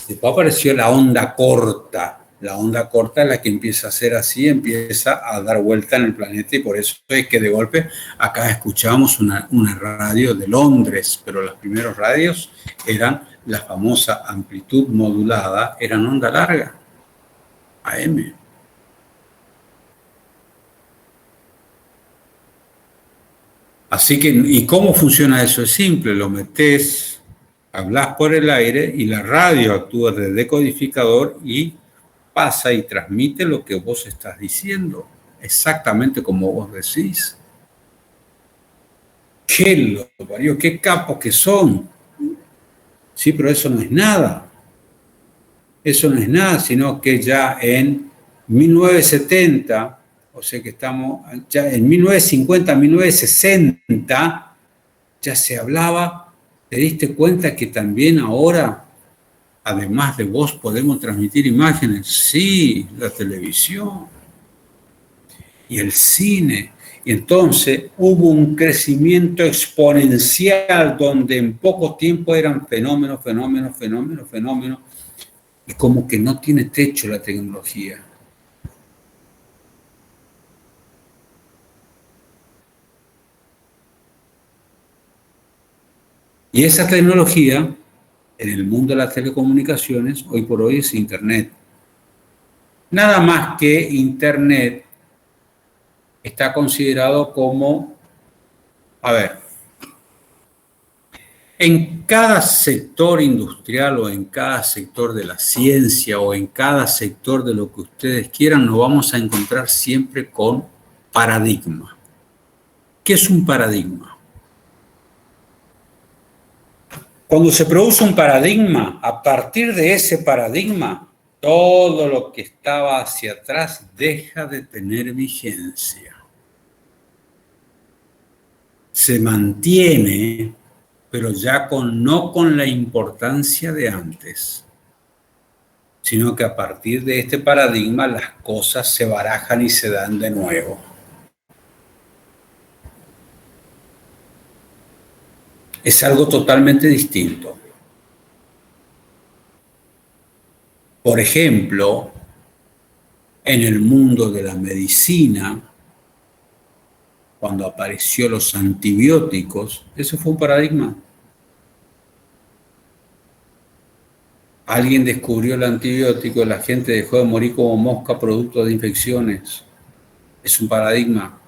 Después apareció la onda corta. La onda corta es la que empieza a hacer así, empieza a dar vuelta en el planeta, y por eso es que de golpe acá escuchábamos una radio de Londres, pero los primeros radios eran la famosa amplitud modulada, eran onda larga, AM. Así que, ¿y cómo funciona eso? Es simple, lo metes, hablas por el aire y la radio actúa de decodificador y pasa y transmite lo que vos estás diciendo, exactamente como vos decís. ¡Qué capos que son! Sí, pero eso no es nada. Eso no es nada, sino que ya en 1970, o sea que estamos ya en 1950, 1960, ya se hablaba, te diste cuenta que también ahora, además de vos, podemos transmitir imágenes. Sí, la televisión y el cine. Y entonces hubo un crecimiento exponencial donde en poco tiempo eran fenómenos, fenómenos, fenómenos, fenómenos. Y como que no tiene techo la tecnología. Y esa tecnología, en el mundo de las telecomunicaciones, hoy por hoy es Internet. Nada más que Internet está considerado como, a ver, en cada sector industrial o en cada sector de la ciencia o en cada sector de lo que ustedes quieran, nos vamos a encontrar siempre con paradigma. ¿Qué es un paradigma? Cuando se produce un paradigma, a partir de ese paradigma, todo lo que estaba hacia atrás deja de tener vigencia. Se mantiene, pero ya no con la importancia de antes, sino que a partir de este paradigma las cosas se barajan y se dan de nuevo. Es algo totalmente distinto. Por ejemplo, en el mundo de la medicina, cuando apareció los antibióticos, eso fue un paradigma. Alguien descubrió el antibiótico, la gente dejó de morir como mosca producto de infecciones. Es un paradigma.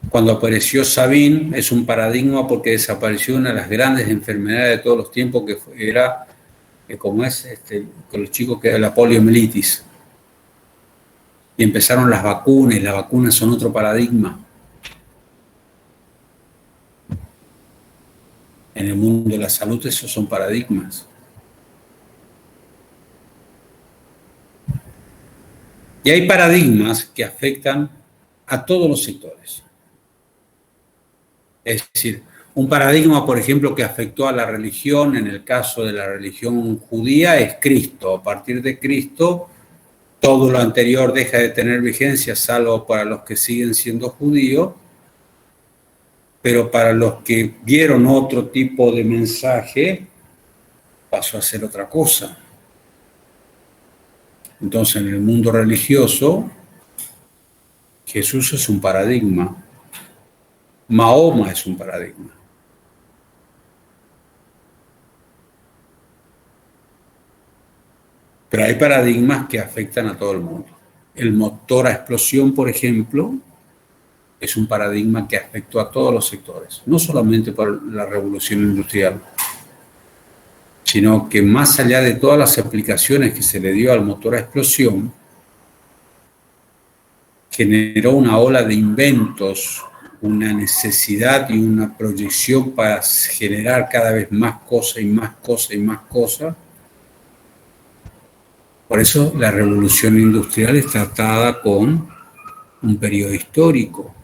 Cuando apareció Sabin, es un paradigma porque desapareció una de las grandes enfermedades de todos los tiempos, que era, como es, con los chicos, que era la poliomielitis. Y empezaron las vacunas son otro paradigma. En el mundo de la salud esos son paradigmas. Y hay paradigmas que afectan a todos los sectores. Es decir, un paradigma, por ejemplo, que afectó a la religión, en el caso de la religión judía, es Cristo. A partir de Cristo, todo lo anterior deja de tener vigencia, salvo para los que siguen siendo judíos, pero para los que vieron otro tipo de mensaje, pasó a ser otra cosa. Entonces, en el mundo religioso, Jesús es un paradigma, Mahoma es un paradigma. Pero hay paradigmas que afectan a todo el mundo. El motor a explosión, por ejemplo, es un paradigma que afectó a todos los sectores, no solamente por la revolución industrial, sino que más allá de todas las aplicaciones que se le dio al motor a explosión, generó una ola de inventos, una necesidad y una proyección para generar cada vez más cosas y más cosas y más cosas. Por eso la revolución industrial está atada con un periodo histórico,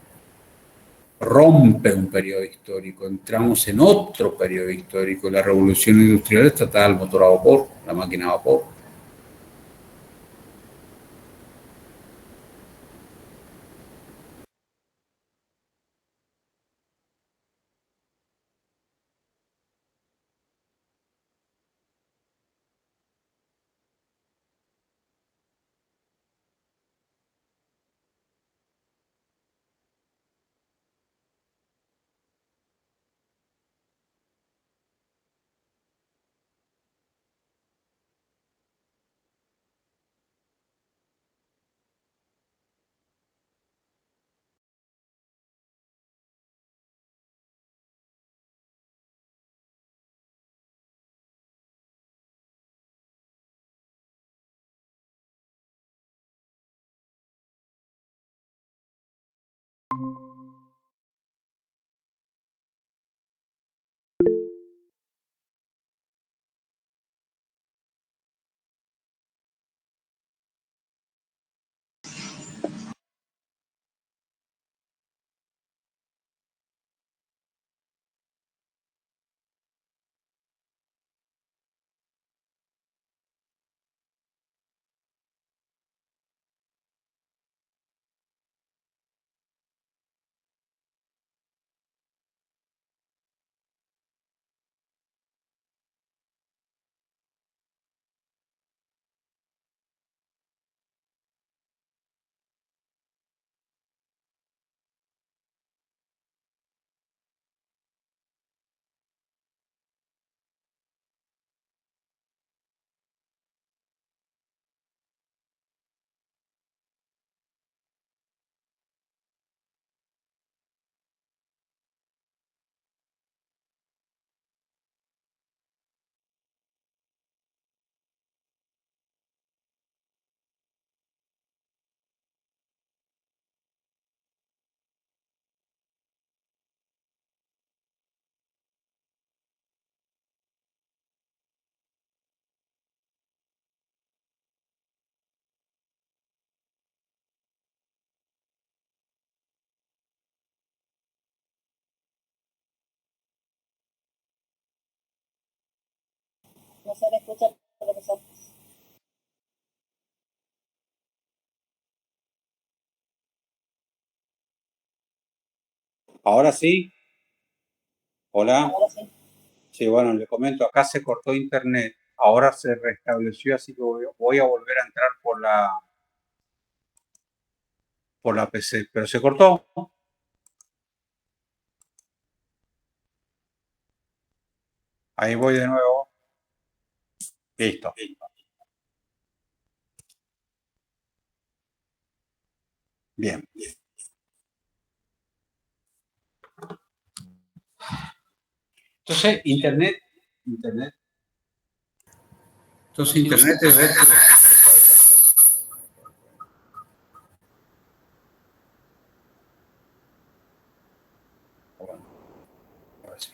rompe un periodo histórico, entramos en otro periodo histórico. La revolución industrial está atada al motor a vapor, la máquina a vapor. No se le escucha, profesor. Ahora sí. Hola. Ahora sí. Sí, bueno, le comento, acá se cortó internet, ahora se restableció, así que voy a volver a entrar por la PC, pero se cortó. Ahí voy de nuevo. Listo. Bien. Entonces, Internet es esto. Bueno, ahora sí.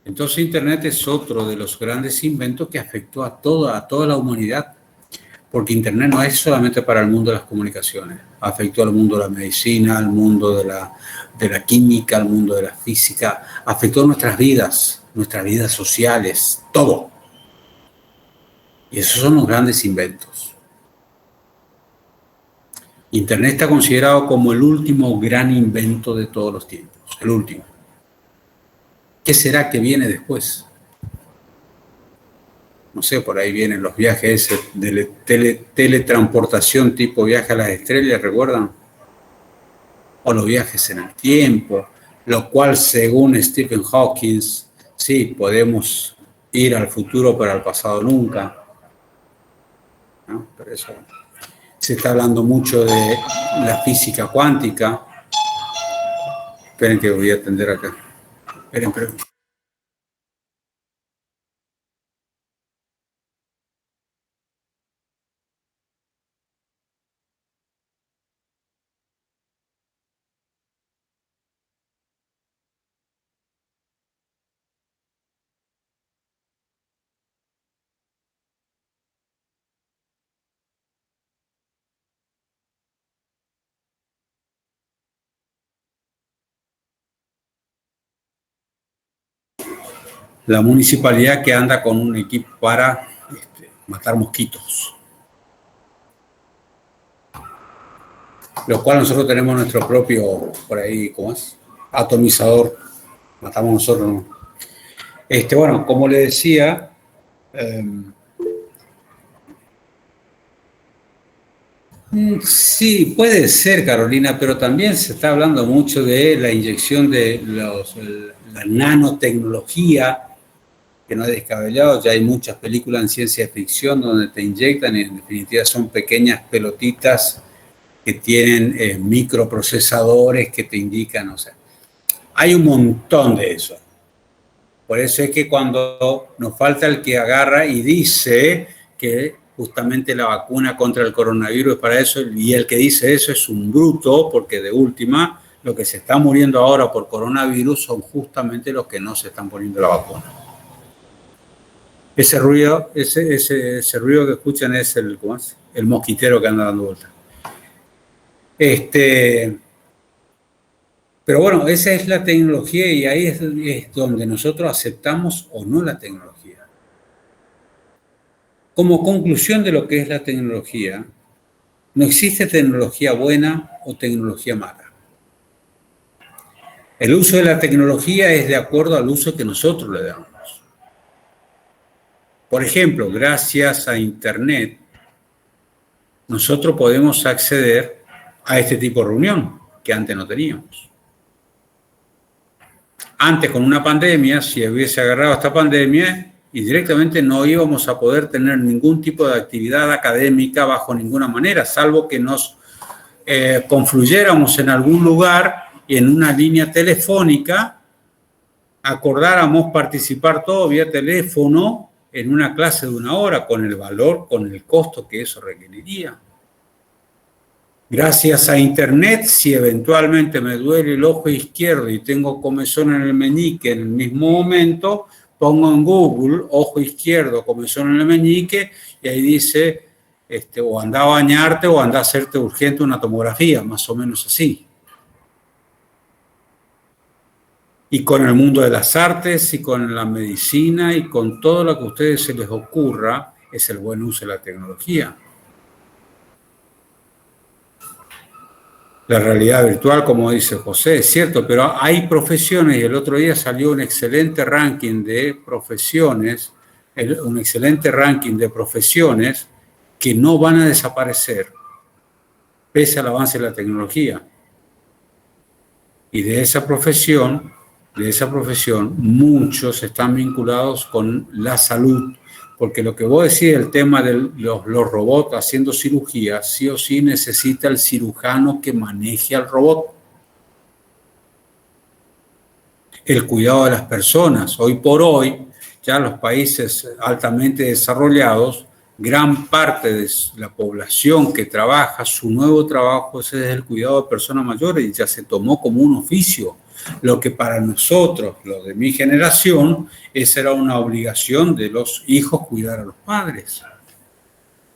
Entonces, Internet es otro de los grandes inventos que afectó a toda la humanidad, porque Internet no es solamente para el mundo de las comunicaciones, afectó al mundo de la medicina, al mundo de la química, al mundo de la física, afectó nuestras vidas sociales, todo. Y esos son los grandes inventos. Internet está considerado como el último gran invento de todos los tiempos, el último. ¿Qué será que viene después? No sé, por ahí vienen los viajes de teletransportación tipo viaje a las estrellas, ¿recuerdan? O los viajes en el tiempo, lo cual según Stephen Hawking, sí, podemos ir al futuro pero al pasado nunca, ¿no? Pero eso, se está hablando mucho de la física cuántica. Esperen que voy a atender acá. Esperen. La municipalidad que anda con un equipo para matar mosquitos. Lo cual nosotros tenemos nuestro propio, por ahí, ¿cómo es? Atomizador. Matamos nosotros, ¿no? Bueno, como le decía, sí, puede ser, Carolina, pero también se está hablando mucho de la inyección de la nanotecnología, que no es descabellado. Ya hay muchas películas en ciencia ficción donde te inyectan y en definitiva son pequeñas pelotitas que tienen microprocesadores que te indican, o sea, hay un montón de eso. Por eso es que cuando nos falta el que agarra y dice que justamente la vacuna contra el coronavirus es para eso, y el que dice eso es un bruto, porque de última, lo que se está muriendo ahora por coronavirus son justamente los que no se están poniendo la vacuna. Ese ruido, ese ruido que escuchan es el mosquitero que anda dando vueltas. Pero bueno, esa es la tecnología y ahí es donde nosotros aceptamos o no la tecnología. Como conclusión de lo que es la tecnología, no existe tecnología buena o tecnología mala. El uso de la tecnología es de acuerdo al uso que nosotros le damos. Por ejemplo, gracias a Internet, nosotros podemos acceder a este tipo de reunión que antes no teníamos. Antes, con una pandemia, si hubiese agarrado esta pandemia, y directamente no íbamos a poder tener ningún tipo de actividad académica bajo ninguna manera, salvo que nos confluyéramos en algún lugar y en una línea telefónica acordáramos participar todo vía teléfono en una clase de 1 hora con el valor, con el costo que eso requeriría. Gracias a Internet, si eventualmente me duele el ojo izquierdo y tengo comezón en el meñique en el mismo momento, pongo en Google ojo izquierdo, comezón en el meñique, y ahí dice, o anda a bañarte o anda a hacerte urgente una tomografía, más o menos así. y con el mundo de las artes, y con la medicina, y con todo lo que a ustedes se les ocurra, es el buen uso de la tecnología. La realidad virtual, como dice José, es cierto, pero hay profesiones, y el otro día salió un excelente ranking de profesiones, que no van a desaparecer, pese al avance de la tecnología. Y de esa profesión, muchos están vinculados con la salud, porque lo que vos decís, el tema de los robots haciendo cirugía, sí o sí necesita el cirujano que maneje al robot. El cuidado de las personas. Hoy por hoy, ya los países altamente desarrollados, gran parte de la población que trabaja, su nuevo trabajo es el cuidado de personas mayores y ya se tomó como un oficio. Lo que para nosotros, los de mi generación, esa era una obligación de los hijos cuidar a los padres.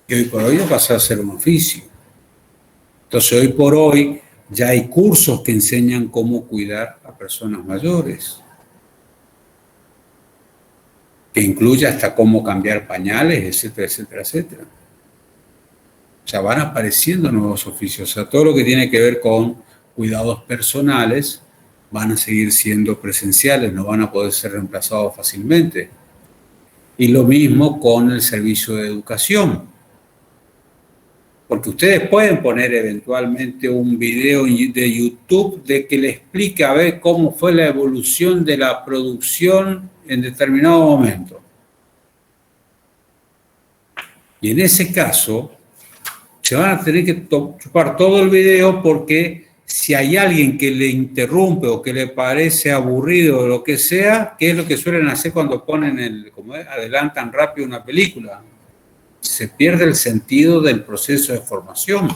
Y hoy por hoy pasó a ser un oficio. Entonces hoy por hoy ya hay cursos que enseñan cómo cuidar a personas mayores, que incluye hasta cómo cambiar pañales, etcétera, etcétera, etcétera. O sea, van apareciendo nuevos oficios. O sea, todo lo que tiene que ver con cuidados personales van a seguir siendo presenciales, no van a poder ser reemplazados fácilmente. Y lo mismo con el servicio de educación. Porque ustedes pueden poner eventualmente un video de YouTube de que le explique a ver cómo fue la evolución de la producción en determinado momento. Y en ese caso, se van a tener que chupar todo el video porque si hay alguien que le interrumpe o que le parece aburrido o lo que sea, ¿qué es lo que suelen hacer cuando ponen adelantan rápido una película? Se pierde el sentido del proceso de formación.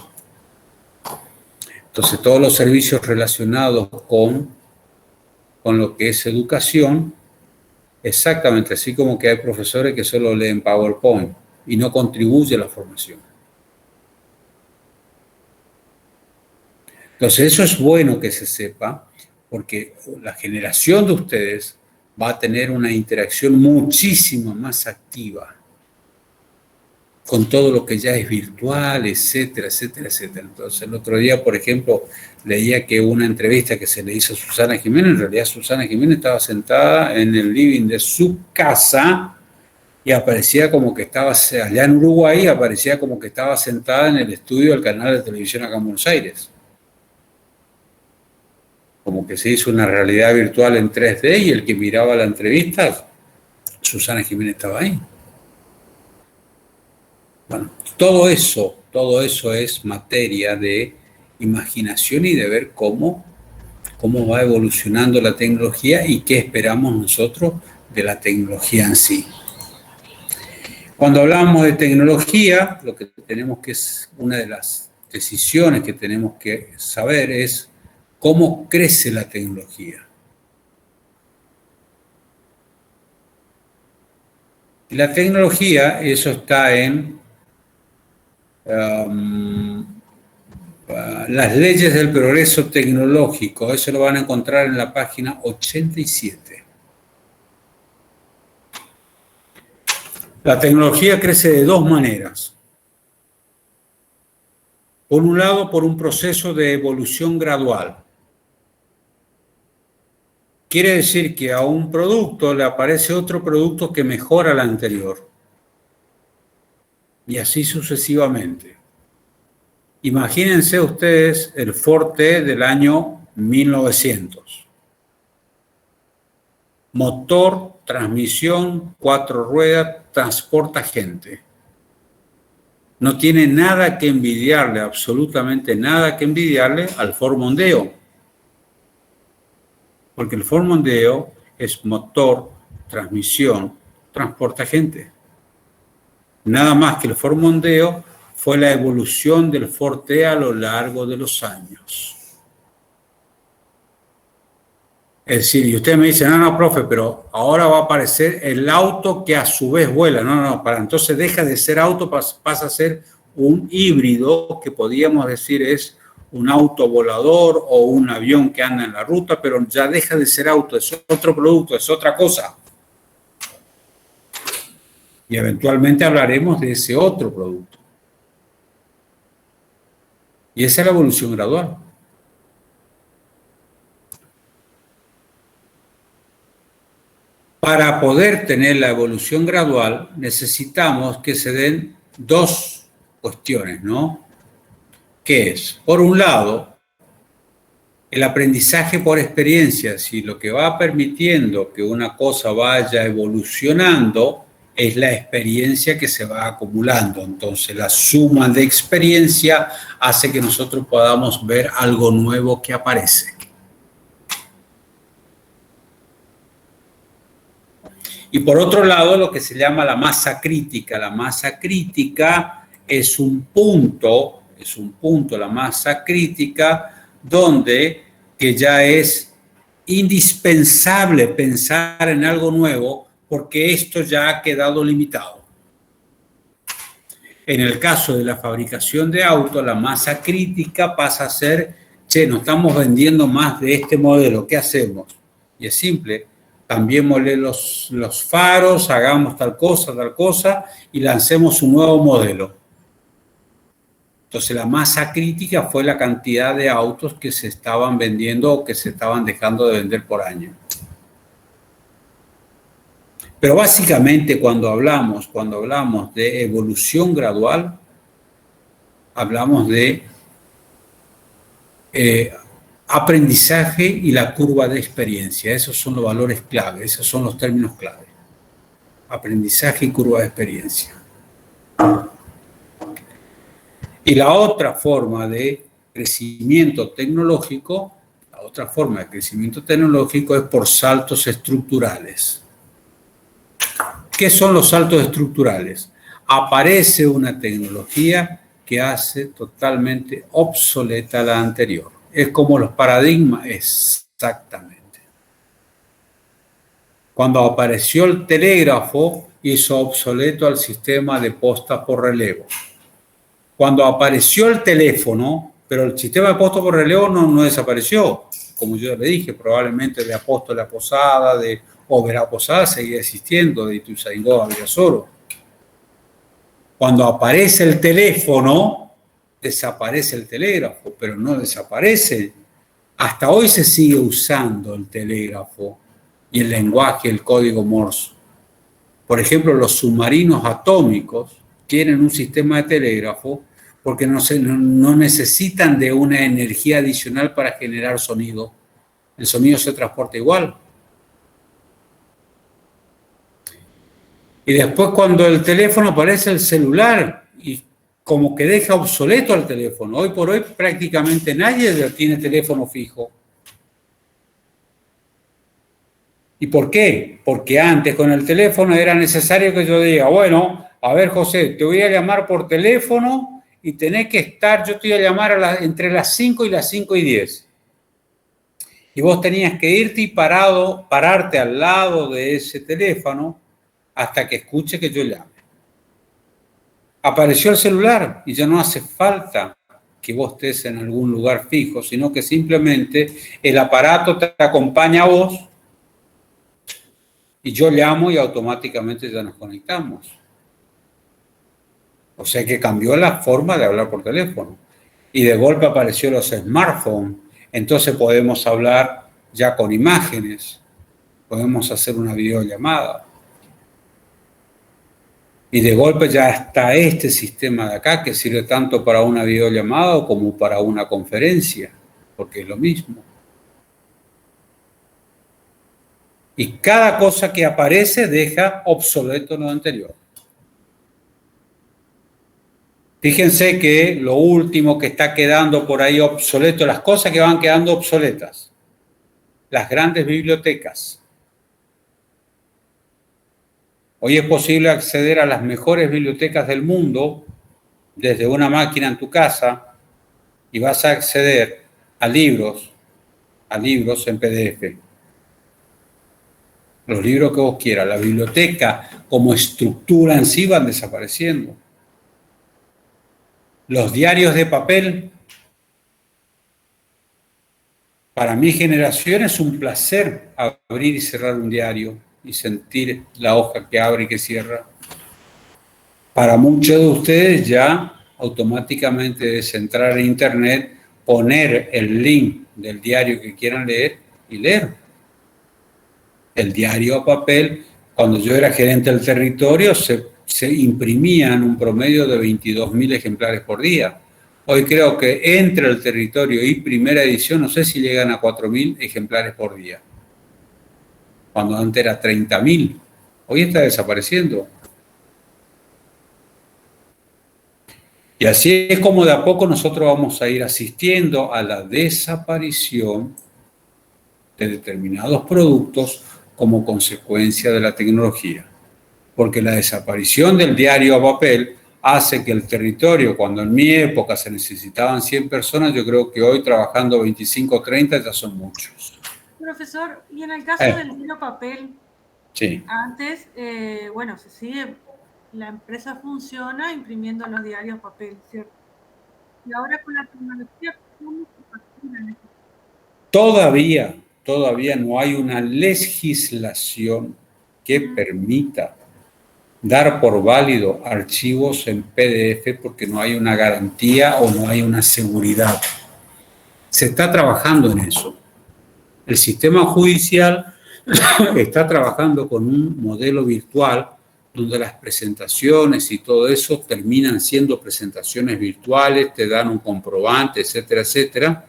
Entonces, todos los servicios relacionados con lo que es educación, exactamente así como que hay profesores que solo leen PowerPoint y no contribuye a la formación. Entonces, eso es bueno que se sepa, porque la generación de ustedes va a tener una interacción muchísimo más activa con todo lo que ya es virtual, etcétera, etcétera, etcétera. Entonces, el otro día, por ejemplo, leía que una entrevista que se le hizo a Susana Jiménez, en realidad Susana Jiménez estaba sentada en el living de su casa y aparecía como que estaba, allá en Uruguay, aparecía como que estaba sentada en el estudio del canal de televisión acá en Buenos Aires. Como que se hizo una realidad virtual en 3D y el que miraba la entrevista, Susana Jiménez estaba ahí. Bueno, todo eso es materia de imaginación y de ver cómo va evolucionando la tecnología y qué esperamos nosotros de la tecnología en sí. Cuando hablamos de tecnología, lo que tenemos que es una de las decisiones que tenemos que saber es cómo crece la tecnología. Y la tecnología, eso está en las leyes del progreso tecnológico, eso lo van a encontrar en la página 87. La tecnología crece de dos maneras. Por un lado, por un proceso de evolución gradual. Quiere decir que a un producto le aparece otro producto que mejora el anterior. Y así sucesivamente. Imagínense ustedes el Ford T del año 1900. Motor, transmisión, 4 ruedas, transporta gente. No tiene nada que envidiarle, absolutamente nada que envidiarle al Ford Mondeo. Porque el Ford Mondeo es motor, transmisión, transporta gente. Nada más que el Ford Mondeo fue la evolución del Ford T a lo largo de los años. Es decir, y usted me dice, no, profe, pero ahora va a aparecer el auto que a su vez vuela. No, para entonces deja de ser auto, pasa a ser un híbrido que podríamos decir es un auto volador o un avión que anda en la ruta, pero ya deja de ser auto, es otro producto, es otra cosa. Y eventualmente hablaremos de ese otro producto. Y esa es la evolución gradual. Para poder tener la evolución gradual, necesitamos que se den dos cuestiones, ¿no? ¿Qué es? Por un lado, el aprendizaje por experiencia, si lo que va permitiendo que una cosa vaya evolucionando es la experiencia que se va acumulando. Entonces, la suma de experiencia hace que nosotros podamos ver algo nuevo que aparece. Y por otro lado, lo que se llama la masa crítica. La masa crítica es un punto, la masa crítica, donde que ya es indispensable pensar en algo nuevo porque esto ya ha quedado limitado. En el caso de la fabricación de autos, la masa crítica pasa a ser, che, no estamos vendiendo más de este modelo, ¿qué hacemos? Y es simple, cambiémosle los faros, hagamos tal cosa y lancemos un nuevo modelo. Entonces la masa crítica fue la cantidad de autos que se estaban vendiendo o que se estaban dejando de vender por año. Pero básicamente cuando hablamos de evolución gradual, hablamos de aprendizaje y la curva de experiencia. Esos son los valores clave, esos son los términos clave. Aprendizaje y curva de experiencia. Y la otra forma de crecimiento tecnológico, es por saltos estructurales. ¿Qué son los saltos estructurales? Aparece una tecnología que hace totalmente obsoleta la anterior. Es como los paradigmas, exactamente. Cuando apareció el telégrafo, hizo obsoleto al sistema de postas por relevo. Cuando apareció el teléfono, pero el sistema de postas por relevo no desapareció. Como yo le dije, probablemente de Apóstol a Posada, de Over a Posada seguía existiendo, de Ituzaingó a Villasoro. Cuando aparece el teléfono, desaparece el telégrafo, pero no desaparece. Hasta hoy se sigue usando el telégrafo y el lenguaje, el código Morse. Por ejemplo, los submarinos atómicos tienen un sistema de telégrafo porque no necesitan de una energía adicional para generar sonido. El sonido se transporta igual. Y después cuando el teléfono aparece el celular y como que deja obsoleto al teléfono. Hoy por hoy prácticamente nadie tiene teléfono fijo. ¿Y por qué? Porque antes con el teléfono era necesario que yo diga, bueno, a ver José, te voy a llamar por teléfono y tenés que estar, yo te voy a llamar entre las 5 y las 5:10. Y vos tenías que irte y pararte al lado de ese teléfono hasta que escuche que yo llame. Apareció el celular y ya no hace falta que vos estés en algún lugar fijo, sino que simplemente el aparato te acompaña a vos y yo llamo y automáticamente ya nos conectamos. O sea que cambió la forma de hablar por teléfono. Y de golpe apareció los smartphones. Entonces podemos hablar ya con imágenes. Podemos hacer una videollamada. Y de golpe ya está este sistema de acá que sirve tanto para una videollamada como para una conferencia, porque es lo mismo. Y cada cosa que aparece deja obsoleto lo anterior. Fíjense que lo último que está quedando por ahí obsoleto, las cosas que van quedando obsoletas, las grandes bibliotecas. Hoy es posible acceder a las mejores bibliotecas del mundo desde una máquina en tu casa y vas a acceder a libros en PDF. Los libros que vos quieras. La biblioteca como estructura en sí van desapareciendo. Los diarios de papel Para mi generación es un placer abrir y cerrar un diario y sentir la hoja que abre y que cierra. Para muchos de ustedes ya automáticamente es entrar en internet, poner el link del diario que quieran leer y leer. El diario a papel, cuando yo era gerente del territorio, se imprimían un promedio de 22.000 ejemplares por día. Hoy creo que entre el territorio y primera edición, no sé si llegan a 4.000 ejemplares por día. Cuando antes era 30.000. Hoy está desapareciendo. Y así es como de a poco nosotros vamos a ir asistiendo a la desaparición de determinados productos como consecuencia de la tecnología. Porque la desaparición del diario a papel hace que el territorio, cuando en mi época se necesitaban 100 personas, yo creo que hoy trabajando 25 o 30 ya son muchos. Profesor, y en el caso del diario papel, sí. Antes, bueno, se sigue, la empresa funciona imprimiendo los diarios papel, ¿cierto? Y ahora con la tecnología, ¿cómo se factura en eso? Todavía no hay una legislación que permita dar por válido archivos en PDF porque no hay una garantía o no hay una seguridad. Se está trabajando en eso. El sistema judicial está trabajando con un modelo virtual donde las presentaciones y todo eso terminan siendo presentaciones virtuales, te dan un comprobante, etcétera, etcétera.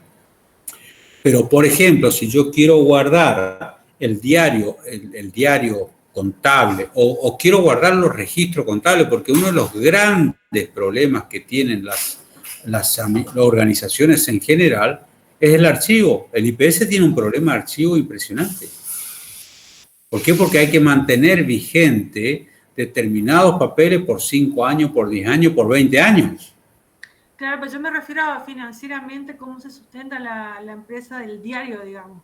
Pero, por ejemplo, si yo quiero guardar el diario contable o quiero guardar los registros contables, porque uno de los grandes problemas que tienen las organizaciones en general es el archivo. El IPS tiene un problema de archivo impresionante. ¿Por qué? Porque hay que mantener vigente determinados papeles por 5 años, por 10 años, por 20 años. Claro, pero yo me refiero a financieramente cómo se sustenta la empresa del diario, digamos.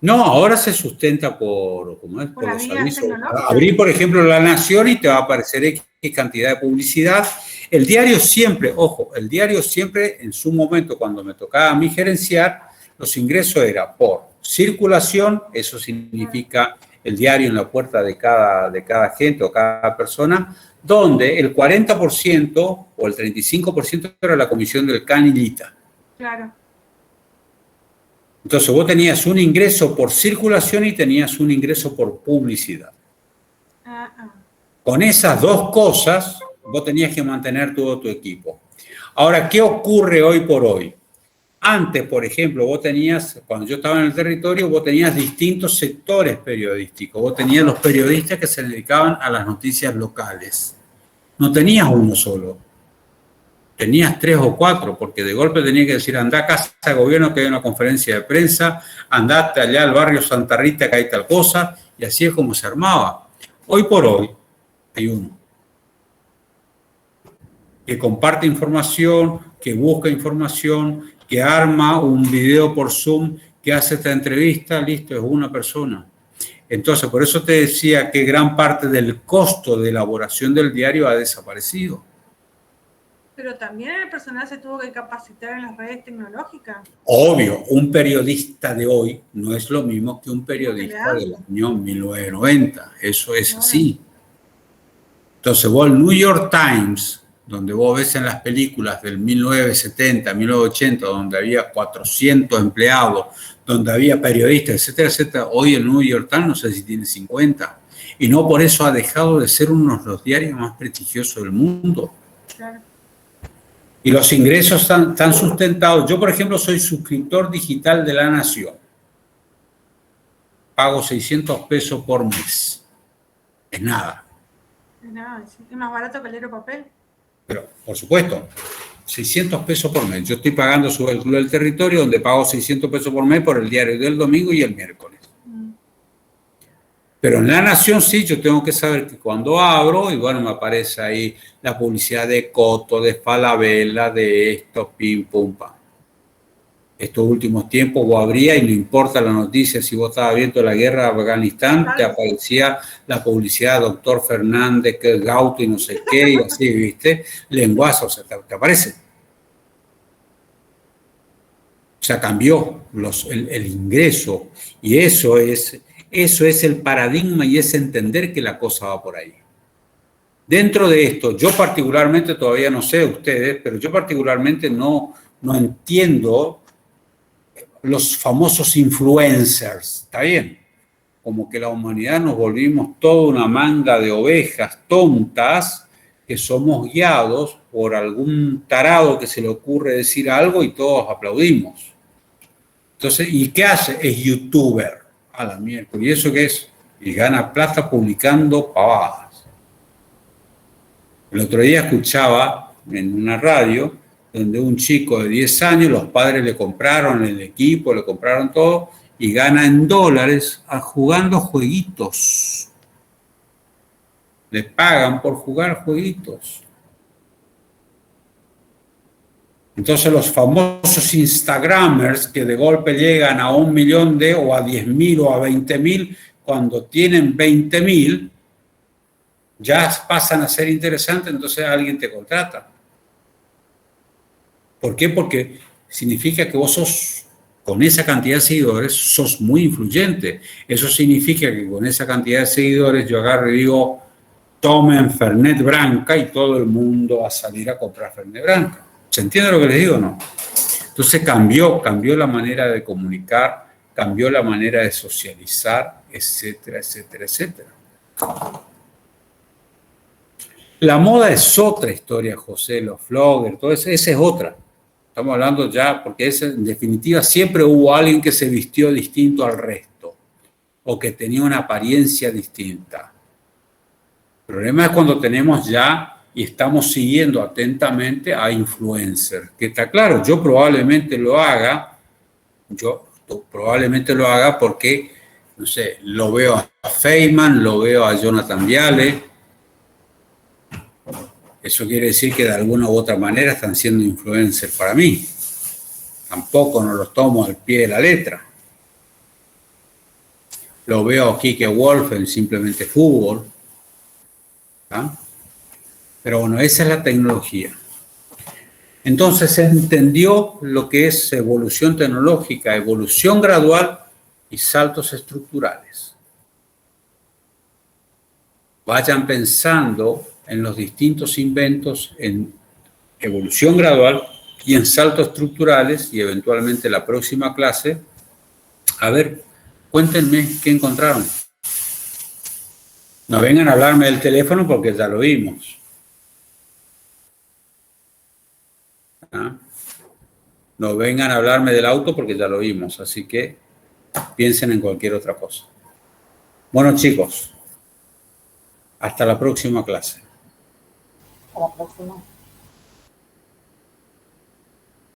No, ahora se sustenta por los servicios. Abrí, por ejemplo, La Nación y te va a aparecer X cantidad de publicidad. El diario siempre, ojo, el diario siempre en su momento, cuando me tocaba a mí gerenciar, los ingresos eran por circulación, eso significa el diario en la puerta de cada gente o cada persona, donde el 40% o el 35% era la comisión del canillita. Claro. Entonces vos tenías un ingreso por circulación y tenías un ingreso por publicidad. Con esas dos cosas, vos tenías que mantener todo tu equipo. Ahora, ¿qué ocurre hoy por hoy? Antes, por ejemplo, vos tenías, cuando yo estaba en el territorio, vos tenías distintos sectores periodísticos. Vos tenías los periodistas que se dedicaban a las noticias locales. No tenías uno solo. Tenías 3 o 4, porque de golpe tenía que decir, andá a casa de gobierno que hay una conferencia de prensa, andate allá al barrio Santa Rita que hay tal cosa, y así es como se armaba. Hoy por hoy hay uno que comparte información, que busca información, que arma un video por Zoom, que hace esta entrevista, listo, es una persona. Entonces, por eso te decía que gran parte del costo de elaboración del diario ha desaparecido. Pero también el personal se tuvo que capacitar en las redes tecnológicas. Obvio, un periodista de hoy no es lo mismo que un periodista del año 1990. Eso es así. Entonces, vos el New York Times, donde vos ves en las películas del 1970, 1980, donde había 400 empleados, donde había periodistas, etcétera, etcétera, hoy el New York Times no sé si tiene 50. Y no por eso ha dejado de ser uno de los diarios más prestigiosos del mundo. Claro. Y los ingresos están sustentados. Yo, por ejemplo, soy suscriptor digital de La Nación. Pago 600 pesos por mes. Es nada. Es nada, es más barato que el diario papel. Pero, por supuesto, 600 pesos por mes. Yo estoy pagando sobre el Club del Territorio, donde pago 600 pesos por mes por el diario del domingo y el miércoles. Pero en La Nación sí, yo tengo que saber que cuando abro, y bueno, me aparece ahí la publicidad de Coto, de Falabella, de esto, pim, pum, pam. Estos últimos tiempos vos abrías y no importa la noticia, si vos estabas viendo la guerra de Afganistán, te aparecía la publicidad de Doctor Fernández, que es Gauto y no sé qué, y así, ¿viste? Lenguazo, o sea, te aparece. O sea, cambió el ingreso. Y eso es el paradigma y es entender que la cosa va por ahí. Dentro de esto, yo particularmente, todavía no sé ustedes, pero yo particularmente no entiendo los famosos influencers, ¿está bien? Como que la humanidad nos volvimos toda una manga de ovejas tontas que somos guiados por algún tarado que se le ocurre decir algo y todos aplaudimos. Entonces, ¿y qué hace? Es youtuber. A la mierda. ¿Y eso qué es? Y gana plata publicando pavadas. El otro día escuchaba en una radio donde un chico de 10 años, los padres le compraron el equipo, le compraron todo y gana en dólares jugando jueguitos. Le pagan por jugar jueguitos. Entonces los famosos Instagramers que de golpe llegan a 1 millón o a 10.000 o a 20.000, cuando tienen 20.000, ya pasan a ser interesantes, entonces alguien te contrata. ¿Por qué? Porque significa que vos sos, con esa cantidad de seguidores, sos muy influyente. Eso significa que con esa cantidad de seguidores yo agarro y digo, tomen Fernet Branca y todo el mundo va a salir a comprar Fernet Branca. ¿Se entiende lo que les digo o no? Entonces cambió la manera de comunicar, cambió la manera de socializar, etcétera, etcétera, etcétera. La moda es otra historia, José, los vloggers, todo eso, esa es otra. Estamos hablando ya, porque en definitiva siempre hubo alguien que se vistió distinto al resto o que tenía una apariencia distinta. El problema es cuando tenemos ya y estamos siguiendo atentamente a influencers, que está claro, yo probablemente lo haga porque, no sé, lo veo a Feynman, lo veo a Jonathan Viale. Eso quiere decir que de alguna u otra manera están siendo influencers para mí. Tampoco no los tomo al pie de la letra. Lo veo a Kike Wolf en Simplemente Fútbol. ¿Ah? Pero bueno, esa es la tecnología. Entonces se entendió lo que es evolución tecnológica, evolución gradual y saltos estructurales. Vayan pensando en los distintos inventos en evolución gradual y en saltos estructurales y eventualmente la próxima clase. A ver, cuéntenme qué encontraron. No vengan a hablarme del teléfono porque ya lo vimos. ¿Ah? No vengan a hablarme del auto porque ya lo vimos, así que piensen en cualquier otra cosa. Bueno, chicos, hasta la próxima clase. Hasta la próxima.